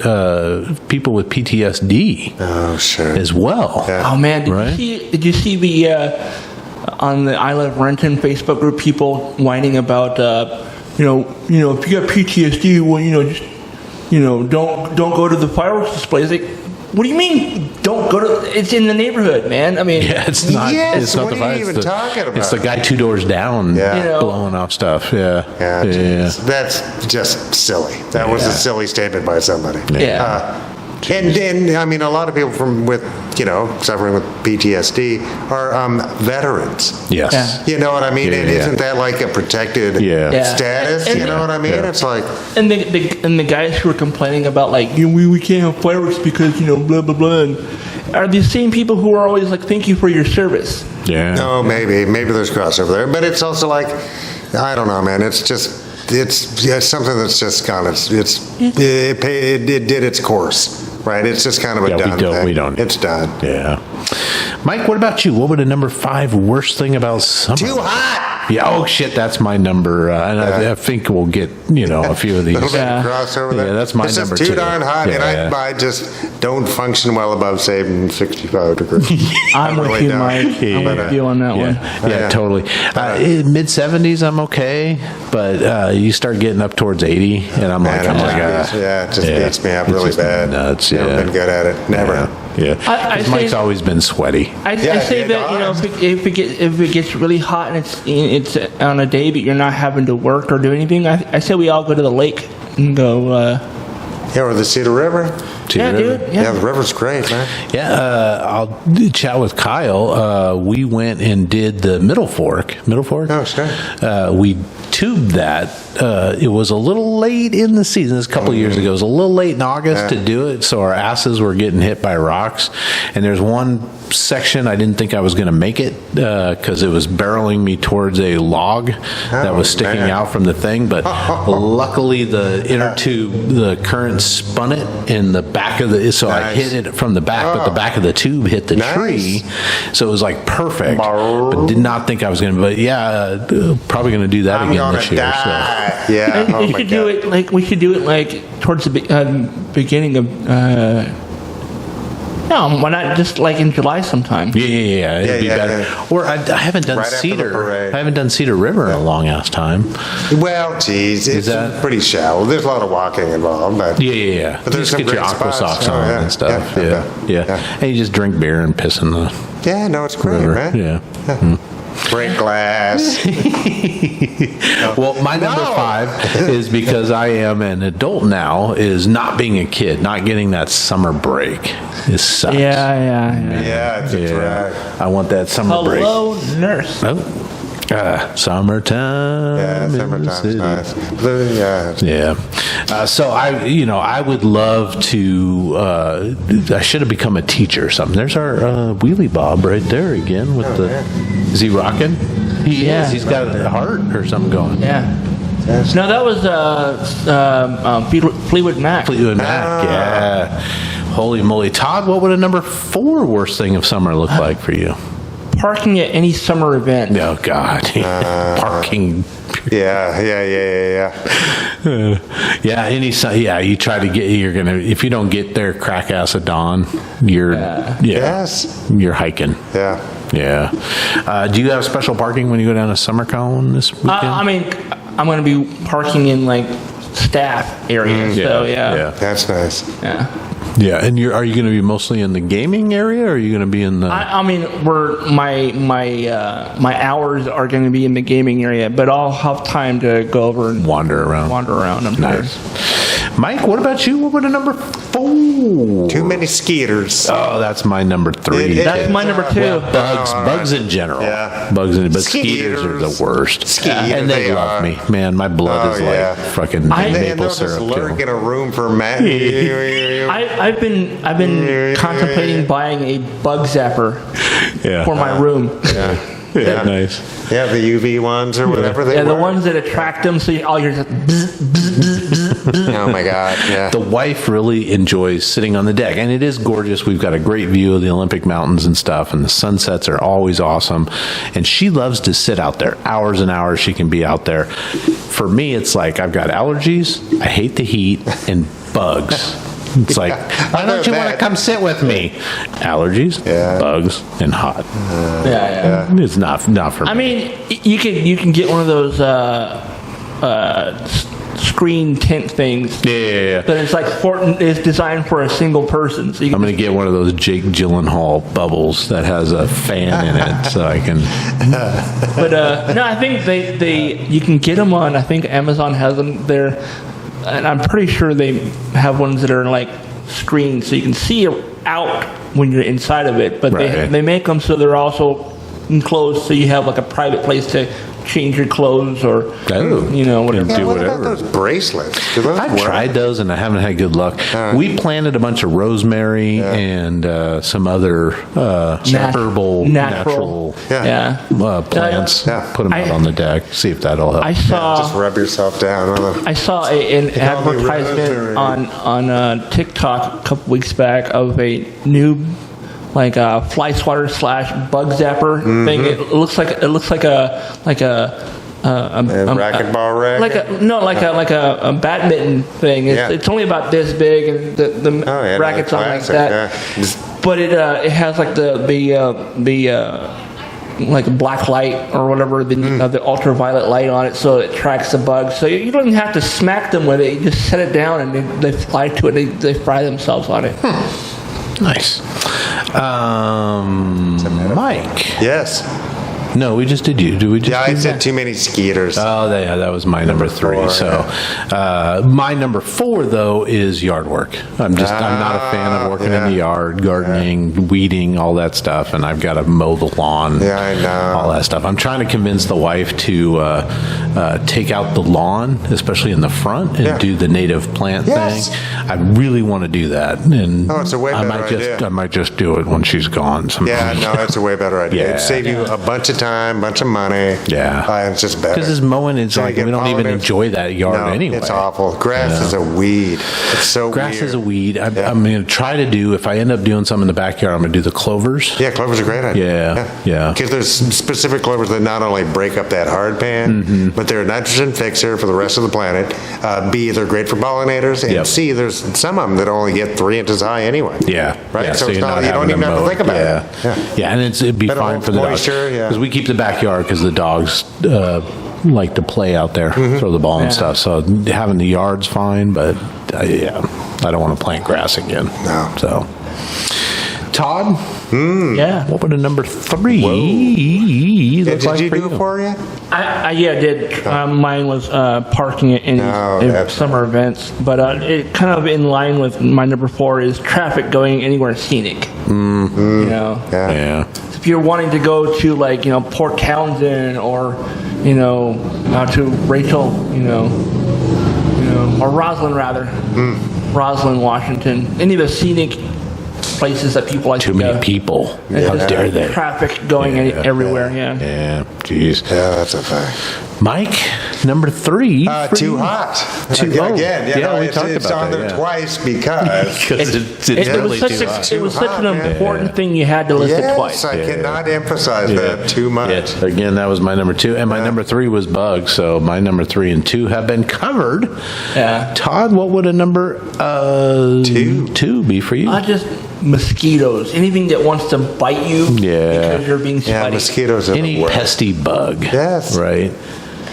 people with PTSD, as well. Yeah. Oh man, did you see the on the I Love Renton Facebook group people whining about if you got PTSD, well just. Don't go to the fireworks displays. Like, what do you mean? Don't go to? It's in the neighborhood, man. I mean, it's not. Yes, it's not what the are you even talking about? It's the guy 2 doors down, blowing off stuff. Yeah. That's just silly. That was a silly statement by somebody. Yeah. And I mean, a lot of people suffering with PTSD are veterans. Yes. Yeah. You know what I mean? Isn't that like a protected status? And you know what I mean? It's like. And the guys who are complaining about like we can't have fireworks because blah blah blah, and are the same people who are always like thank you for your service. Yeah. No, maybe there's crossover there, but it's also like I don't know, man. It's just. It's something that's just gone. It did its course, right? It's just kind of a done thing. We don't. It's done. Yeah. Mike, what about you? What would a number 5 worst thing about summer? Too hot. Yeah. Oh shit, that's my number. And I think we'll get a few of these. Crossover there. Yeah, that's my it's number just 2. Too darn hot, and I just don't function well above say 65 degrees. I'm with you, Mike. I'm with you on that one. Yeah, totally. Mid 70s, I'm okay, but you start getting up towards 80, and I'm like, oh my god. Yeah, it just beats me up really bad. Nuts. Never been good at it. Never. Yeah. Mike's always been sweaty. I say that if it gets really hot and it's on a day that you're not having to work or do anything, I say we all go to the lake and go. Or the Cedar River. Dude. Yeah, the river's great, man. Yeah, I'll chat with Kyle. We went and did the Middle Fork. Oh, sure. We tubed that. It was a little late in the season. This a couple of years ago. It was a little late in August to do it, so our asses were getting hit by rocks. And there's one section I didn't think I was going to make it because it was barreling me towards a log that was sticking out from the thing. But luckily, the inner tube, the current spun it in the back of the. So I hit it from the back, but the back of the tube hit the tree. So it was like perfect. But did not think I was going to. But yeah, probably going to do that again this year. So. Yeah, we should do it like towards the beginning of. No, why not just like in July sometime? Yeah. It'd be better. Yeah. Or I haven't done Cedar. I haven't done Cedar River in a long ass time. Well, geez, it's pretty shallow. There's a lot of walking involved, but yeah. But there's you just get your aqua socks on and stuff. Yeah. And you just drink beer and piss in the. Yeah, no, it's great, man. Yeah. Break glass. Well, my number 5 is because I am an adult now, is not being a kid, not getting that summer break. It sucks. Yeah, it's a drag. I want that summer break. Hello, nurse. Summertime. Yeah, summertime's nice. So I would love to. I should have become a teacher or something. There's our Wheelie Bob right there again with the. Is he rocking? He is. He's got a heart or something going. Yeah. No, that was Fleetwood Mac. Fleetwood Mac. Yeah. Holy moly. Todd, what would a number 4 worst thing of summer look like for you? Parking at any summer event. Oh, God. Parking. Yeah. You try to get, if you don't get there crack ass at dawn, Yes. you're hiking. Yeah. Do you have special parking when you go down to SummerCon this weekend? I'm going to be parking in like staff areas. So yeah. That's nice. Yeah, and are you going to be mostly in the gaming area, or are you going to be in the? My hours are going to be in the gaming area, but I'll have time to go over and wander around. I'm Nice. Mike, what about you? What would a number 4? Too many skeeters. Oh, that's my number 3. That's my number 2. Bugs in general. Yeah. But skeeters are the worst. And they love me. Man, my blood is like fucking maple syrup. They'll just lurk in a room for Matt. I've been contemplating buying a bug zapper for my room. Yeah. Nice. Yeah, the UV ones or whatever they were. The ones that attract them, so all you're just bzz, bzz, bzz, bzz. Oh my God, yeah. The wife really enjoys sitting on the deck, and it is gorgeous. We've got a great view of the Olympic Mountains and stuff, and the sunsets are always awesome. And she loves to sit out there. Hours and hours she can be out there. For me, it's like I've got allergies, I hate the heat, and bugs. It's like, why don't you want to come sit with me? Allergies, bugs, and hot. It's not for me. I mean, you can get one of those screen tent things. Yeah. But it's like it's designed for a single person. So I'm going to get one of those Jake Gyllenhaal bubbles that has a fan in it, so I can. But no, I think you can get them on. I think Amazon has them there. And I'm pretty sure they have ones that are like screened so you can see out when you're inside of it. But they make them so they're also enclosed so you have like a private place to change your clothes or whatever. Yeah, what about those bracelets? I've tried those and I haven't had good luck. We planted a bunch of rosemary and some other herbal natural plants. Put them out on the deck. See if that'll help. Just rub yourself down. I saw an advertisement on TikTok a couple weeks back of a new like a fly swatter / bug zapper thing. It looks like a racquetball racket. Like a badminton thing. It's only about this big, and the rackets on like that. Yeah. But it has like the like black light or whatever, the ultraviolet light on it, so it tracks the bugs. So you don't even have to smack them with it. You just set it down and they fly to it. They fry themselves on it. Nice. Mike. Yes. No, we just did you. Did we just? Yeah, I said too many skeeters. Oh, yeah, that was my number 3. 4, so, my number 4 though is yard work. I'm not a fan of working in the yard, gardening, weeding, all that stuff, and I've got to mow the lawn. Yeah, I know. All that stuff. I'm trying to convince the wife to take out the lawn, especially in the front, and do the native plant thing. I really want to do that, and it's a way better idea. I might just do it when she's gone. Yeah, no, it's a way better idea. It'd save you a bunch of time, bunch of money. Yeah. It's just better. Because this mowing is like, we don't even enjoy that yard anyway. It's awful. Grass is a weed. It's so Grass weird. is a weed. I'm going to try to do, if I end up doing some in the backyard, I'm going to do the clovers. Yeah, clovers are a great idea. Yeah. Because there's specific clovers that not only break up that hard pan, but they're a nitrogen fixer for the rest of the planet. B, they're great for pollinators. And C, there's some of them that only get 3 inches high anyway. Yeah. Right? Yeah, so it's not, you don't even have to think about it. Yeah, and it'd be fine for the dogs. Because we keep the backyard because the dogs like to play out there, throw the ball and stuff. So having the yard's fine, but I don't want to plant grass again. No. So, Todd? Yeah. What would a number 3 look like did you for do it for you? I did. Mine was parking in summer events, but it kind of in line with my number 4 is traffic going anywhere scenic. Yeah. If you're wanting to go to like Port Townsend or to Rachel, or Roslyn rather, Roslyn, Washington, any of the scenic places that people like Too to go. many people. How dare they? Traffic going everywhere. Yeah. Yeah, jeez. Yeah, that's a fact. Mike, number 3. for Too you. hot. Too again, hot. yeah, We it's, talked it's about on that, there yeah. twice because. Because it's It really was too such hot. it was such an Too hot, man. important thing you had to list it Yes, twice. I cannot emphasize Yeah. that too much. Yeah. Again, that was my number 2, and my number 3 was bugs. So my number 3 and 2 have been covered. Yeah. Todd, what would a number 2 be for you? Just mosquitoes. Anything that wants to bite you Yeah. because you're being Yeah, sweaty. mosquitoes are Any the worst. pesty bug. Yes. Right.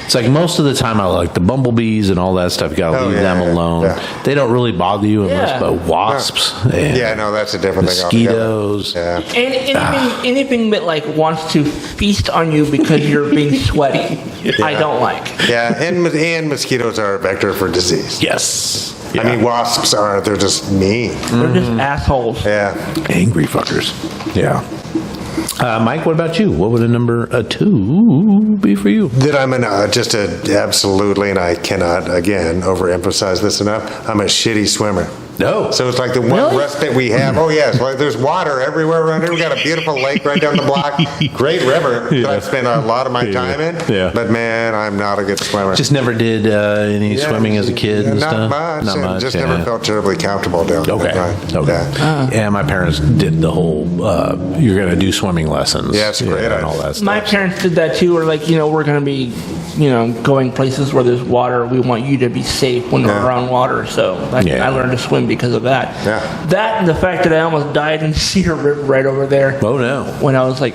It's like most of the time I like the bumblebees and all that stuff. You gotta Oh, leave yeah, them yeah, alone. yeah. They don't really bother you unless, Yeah. but wasps. Yeah, no, that's a different thing altogether. Mosquitoes. Yeah. And anything that like wants to feast on you because you're being sweaty, I don't like. Yeah, and mosquitoes are a vector for disease. Yes. I mean, wasps aren't. They're just mean. They're just assholes. Yeah. Angry fuckers. Yeah. Mike, what about you? What would a number 2 be for you? That I'm absolutely, and I cannot, again, overemphasize this enough, I'm a shitty swimmer. No. So it's like the one Really? respite we have. Oh, yes. Like there's water everywhere around here. We got a beautiful lake right down the block. Great river that I've spent a lot of my time in. Yeah. But, man, I'm not a good swimmer. Just never did any Yeah, swimming as a kid and not stuff? Much, Not and much. just yeah. never felt terribly comfortable down there. Okay. Right. Okay. Yeah. Yeah, my parents did the whole, you're going to do swimming lessons. Yeah, it's great. And all that stuff. My parents did that too. Or like, we're going to be, going places where there's water. We want you to be safe when we're Yeah. around water. So Yeah. I learned to swim because of that. Yeah. That and the fact that I almost died in Cedar River right over there. Oh, no. When I was like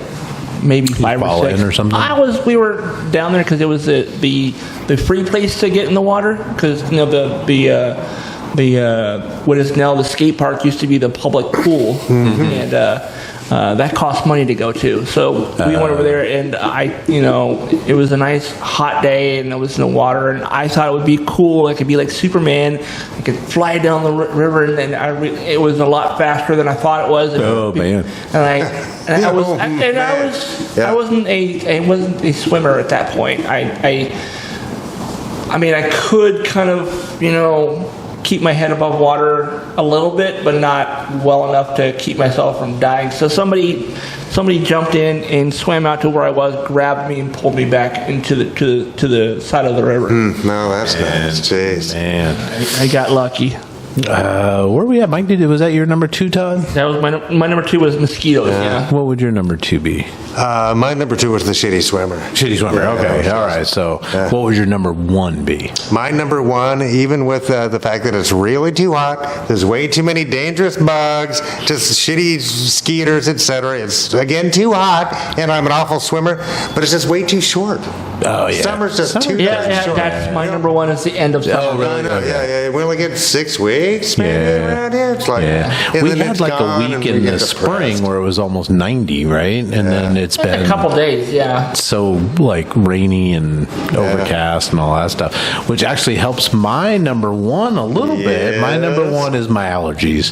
maybe 5 fall or 6 in or something? We were down there because it was the free place to get in the water because what is now the skate park used to be the public pool, and that cost money to go to. So we went over there, and it was a nice hot day, and I was in the water, and I thought it would be cool. I could be like Superman. I could fly down the river, and then it was a lot faster than I thought it was. And Oh, man. I Yeah. wasn't a swimmer at that point. I mean, I could kind of, keep my head above water a little bit, but not well enough to keep myself from dying. So somebody jumped in and swam out to where I was, grabbed me, and pulled me back into the side of the river. No, that's nice. Jeez. Man. I got lucky. Where were we at, Mike? Was that your number 2, Todd? That was my number 2 was mosquitoes. Yeah. What would your number 2 be? My number 2 was the shitty swimmer. Shitty swimmer. Yeah, Okay. yeah. All right. So what would your number 1 be? My number 1, even with the fact that it's really too hot, there's way too many dangerous bugs, just shitty skeeters, etc. It's, again, too hot, and I'm an awful swimmer, but it's just way too short. Oh, yeah. Summer's just too Yeah, short. that's my number 1 is the end of summer. Oh, really? No, yeah. We only get 6 weeks, man, Yeah. around here. It's like, Yeah. and We then had it's like gone, a and week we in get the spring depressed. where it was almost 90, right? And then it's A been couple days, yeah. so like rainy and overcast and all that stuff, which actually helps my number 1 a little bit. My number Yes. 1 is my allergies.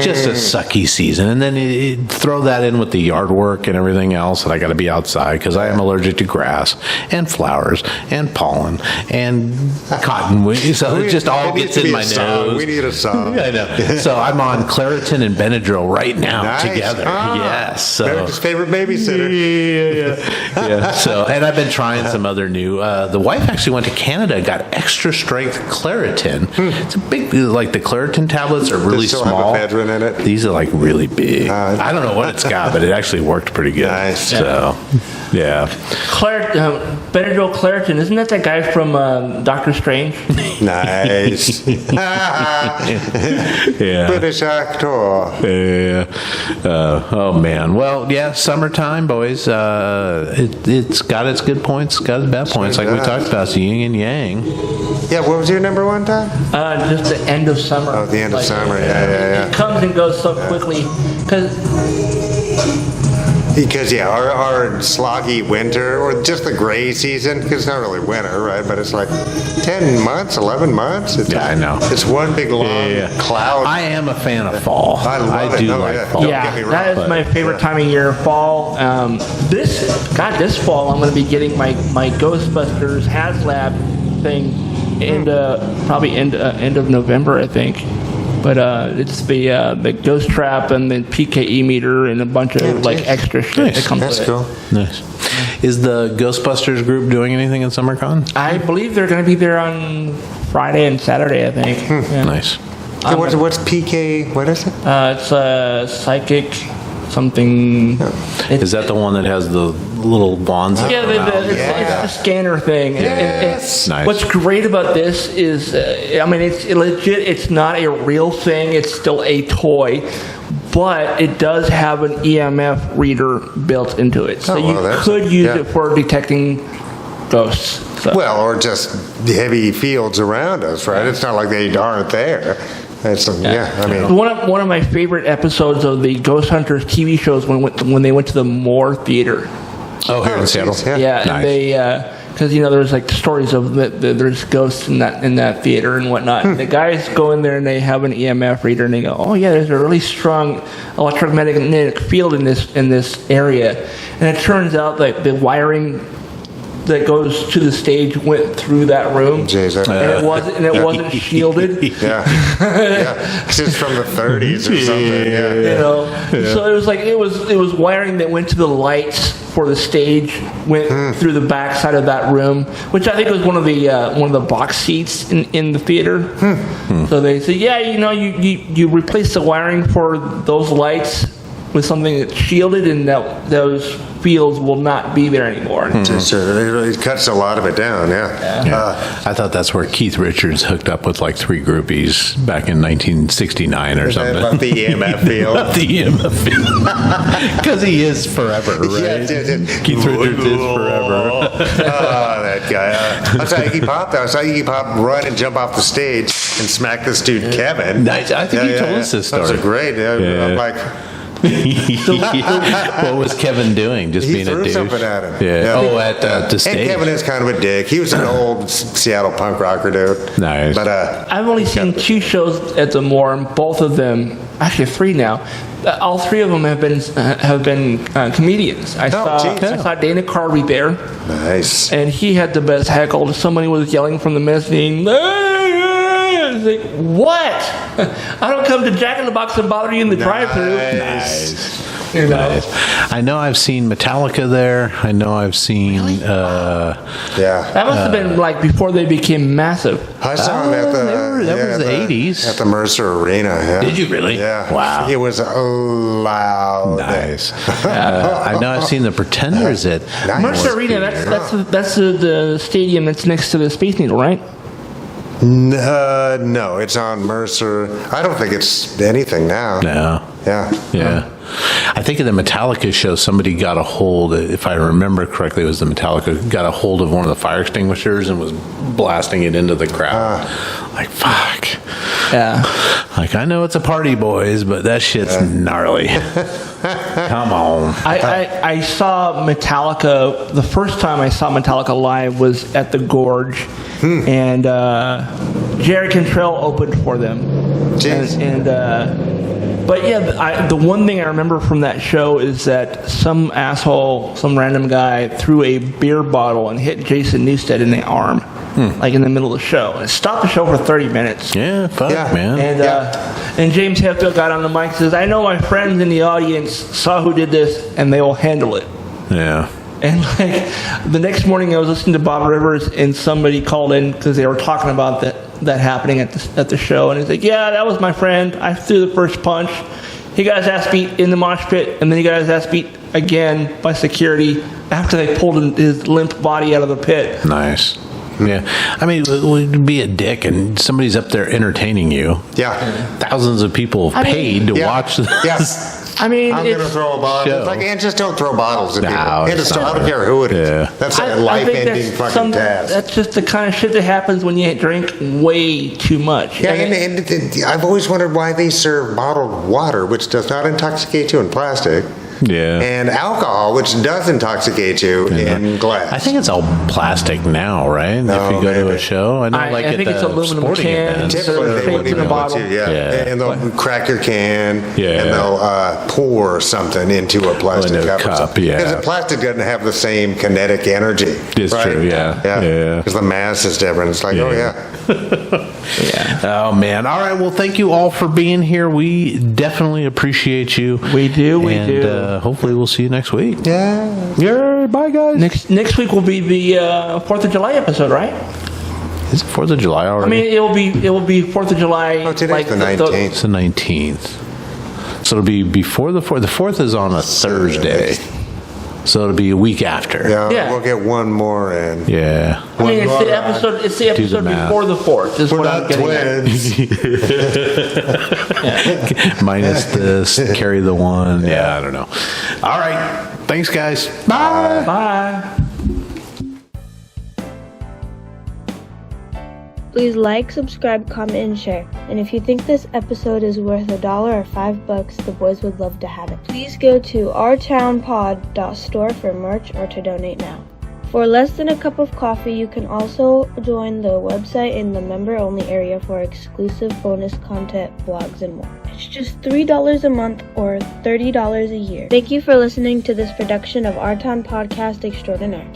Just a sucky season. And then throw that in with the yard work and everything else that I got to be outside because I am allergic to grass and flowers and pollen and cottonwood. So it just all It needs gets to in be my a song. nose. We need a song. I know. So I'm on Claritin and Benadryl right now Nice. together. Ah, Yes. So. America's favorite babysitter. Yeah. So, and I've been trying some other new. The wife actually went to Canada and got extra strength Claritin. It's a big, like the Claritin tablets are really still small. have ephedrine in it? These are like really big. I don't know what it's got, but it actually worked pretty good. Nice. So, yeah. Benadryl Claritin, isn't that guy from Doctor Strange? Nice. Yeah. British actor. Yeah. Oh man. Well, yeah. Summertime, boys. It's got its good points, got its bad points. Like we talked about, it's yin and yang. Yeah, what was your number 1 time? Just the end of summer. Oh, the end of summer. Yeah. It comes and goes so quickly because Because, yeah, our sloggy winter, or just the gray season, because it's not really winter, right? But it's like 10 months, 11 months. It's Yeah, I know. It's one big long cloud. I am a fan of fall. I love it. do No, like yeah. fall. Don't yeah, get me wrong, that is but- my favorite time of year, fall. This fall I'm going to be getting my Ghostbusters HasLab thing, probably end of November, I think. But it's the ghost trap and the PKE meter and a bunch of extra shit that comes with it. That's cool. Nice. Is the Ghostbusters group doing anything at SummerCon? I believe they're going to be there on Friday and Saturday, I think. Yeah. Nice. So what's PK? What is it? It's a psychic something. Is that the one that has the little wands? Yeah, it's the scanner thing. Yes. Nice. What's great about this is, it's legit. It's not a real thing. It's still a toy. But it does have an EMF reader built into it. So you could use it for detecting ghosts. So. Well, or just heavy fields around us, right? It's not like they aren't there. One of my favorite episodes of the Ghost Hunters TV shows when they went to the Moore Theater. Oh, here in Seattle. Yeah, nice. And they because there's like stories of there's ghosts in that theater and whatnot. And the guys go in there and they have an EMF reader and they go, oh yeah, there's a really strong electromagnetic field in this area, and it turns out that the wiring that goes to the stage went through that room. And it wasn't shielded. Yeah. It's just from the 30s or something. So it was like it was wiring that went to the lights for the stage, went through the back side of that room, which I think was one of the box seats in the theater. So they said, you replace the wiring for those lights with something that's shielded, and those fields will not be there anymore. It cuts a lot of it down, I thought that's where Keith Richards hooked up with like 3 groupies back in 1969 or something. About the EMF field. About the EMF field. Because he is forever, right? Keith Richards is forever. That guy. I saw Iggy Pop, though. I saw Iggy Pop run and jump off the stage and smack this dude, Kevin. I think he told us this story. That was great. I'm like... What was Kevin doing? Just being a douche? He threw something at him. Yeah. Oh, at the stage. And Kevin is kind of a dick. He was an old Seattle punk rocker dude. Nice. But I've only seen 2 shows at the Moore, and both of them, actually 3 now. All 3 of them have been comedians. I saw Dana Carvey there. Nice. And he had the best heckle. Somebody was yelling from the mezzanine. Like, what? I don't come to Jack in the Box and bother you in the drive-thru. Nice. I know I've seen Metallica there. I know I've seen. Really? That must have been like before they became massive. I saw him at that was the 80s. At the Mercer Arena. Yeah. Did you really? Yeah. Wow. It was loud. Nice. I know I've seen the Pretenders at Mercer Arena. That's the stadium that's next to the Space Needle, right? No, it's on Mercer. I don't think it's anything now. No. Yeah. I think at the Metallica show, somebody got a hold, if I remember correctly, it was the Metallica, got a hold of one of the fire extinguishers and was blasting it into the crowd. Like, fuck. Yeah. Like, I know it's a party, boys, but that shit's gnarly. Come on. I saw Metallica, the first time I saw Metallica live was at the Gorge, and Jerry Cantrell opened for them. Jeez. But yeah, the one thing I remember from that show is that some asshole, some random guy, threw a beer bottle and hit Jason Newsted in the arm, like in the middle of the show. And it stopped the show for 30 minutes. Yeah, fuck, man. And James Hetfield got on the mic and says, I know my friends in the audience saw who did this, and they will handle it. Yeah. And like the next morning I was listening to Bob Rivers, and somebody called in because they were talking about that happening at the show, and he's like, yeah, that was my friend. I threw the first punch. He got his ass beat in the mosh pit, and then he got his ass beat again by security after they pulled his limp body out of the pit. Nice. Yeah. I mean, it would be a dick, and somebody's up there entertaining you. Yeah. Thousands of people paid to watch this. Yeah. I mean, I'm going to throw a bottle. It's like, and just don't throw bottles at people. I don't care who it is. Yeah. That's a life-ending fucking task. That's just the kind of shit that happens when you drink way too much. Yeah, and I've always wondered why they serve bottled water, which does not intoxicate you in plastic. and alcohol, which does intoxicate you, in glass. I think it's all plastic now, right? If you go to a show, I know, I think it's aluminum sporting cans. events. Typically, they Fake wouldn't in a even let bottle. you, and they'll crack your can, and they'll pour something into a plastic Into a cup. cup, Because the plastic doesn't have the same kinetic energy. It's right? true, yeah. Because the mass is different. It's like, Oh, man. All right. Well, thank you all for being here. We definitely appreciate you. We do. Hopefully we'll see you next week. Yeah. Bye, guys. Next week will be the 4th of July episode, right? Is it 4th of July already? I mean, it will be 4th of July. Oh, today's the 19th. It's the 19th. So it'll be before the 4th. The 4th is on a Thursday. So it'll be a week after. Yeah. We'll get one more in. Yeah. I mean, it's the episode. It's the episode before the 4th. Is We're what I'm not getting at. twins. Minus this, carry the one. Yeah, I don't know. All right. Thanks, guys. Bye. Bye. Please like, subscribe, comment, and share. And if you think this episode is worth $1 or $5, the boys would love to have it. Please go to ourtownpod.store for merch or to donate now. For less than a cup of coffee, you can also join the website in the member-only area for exclusive bonus content, blogs, and more. It's just $3 a month or $30 a year. Thank you for listening to this production of Our Town Podcast Extraordinaire.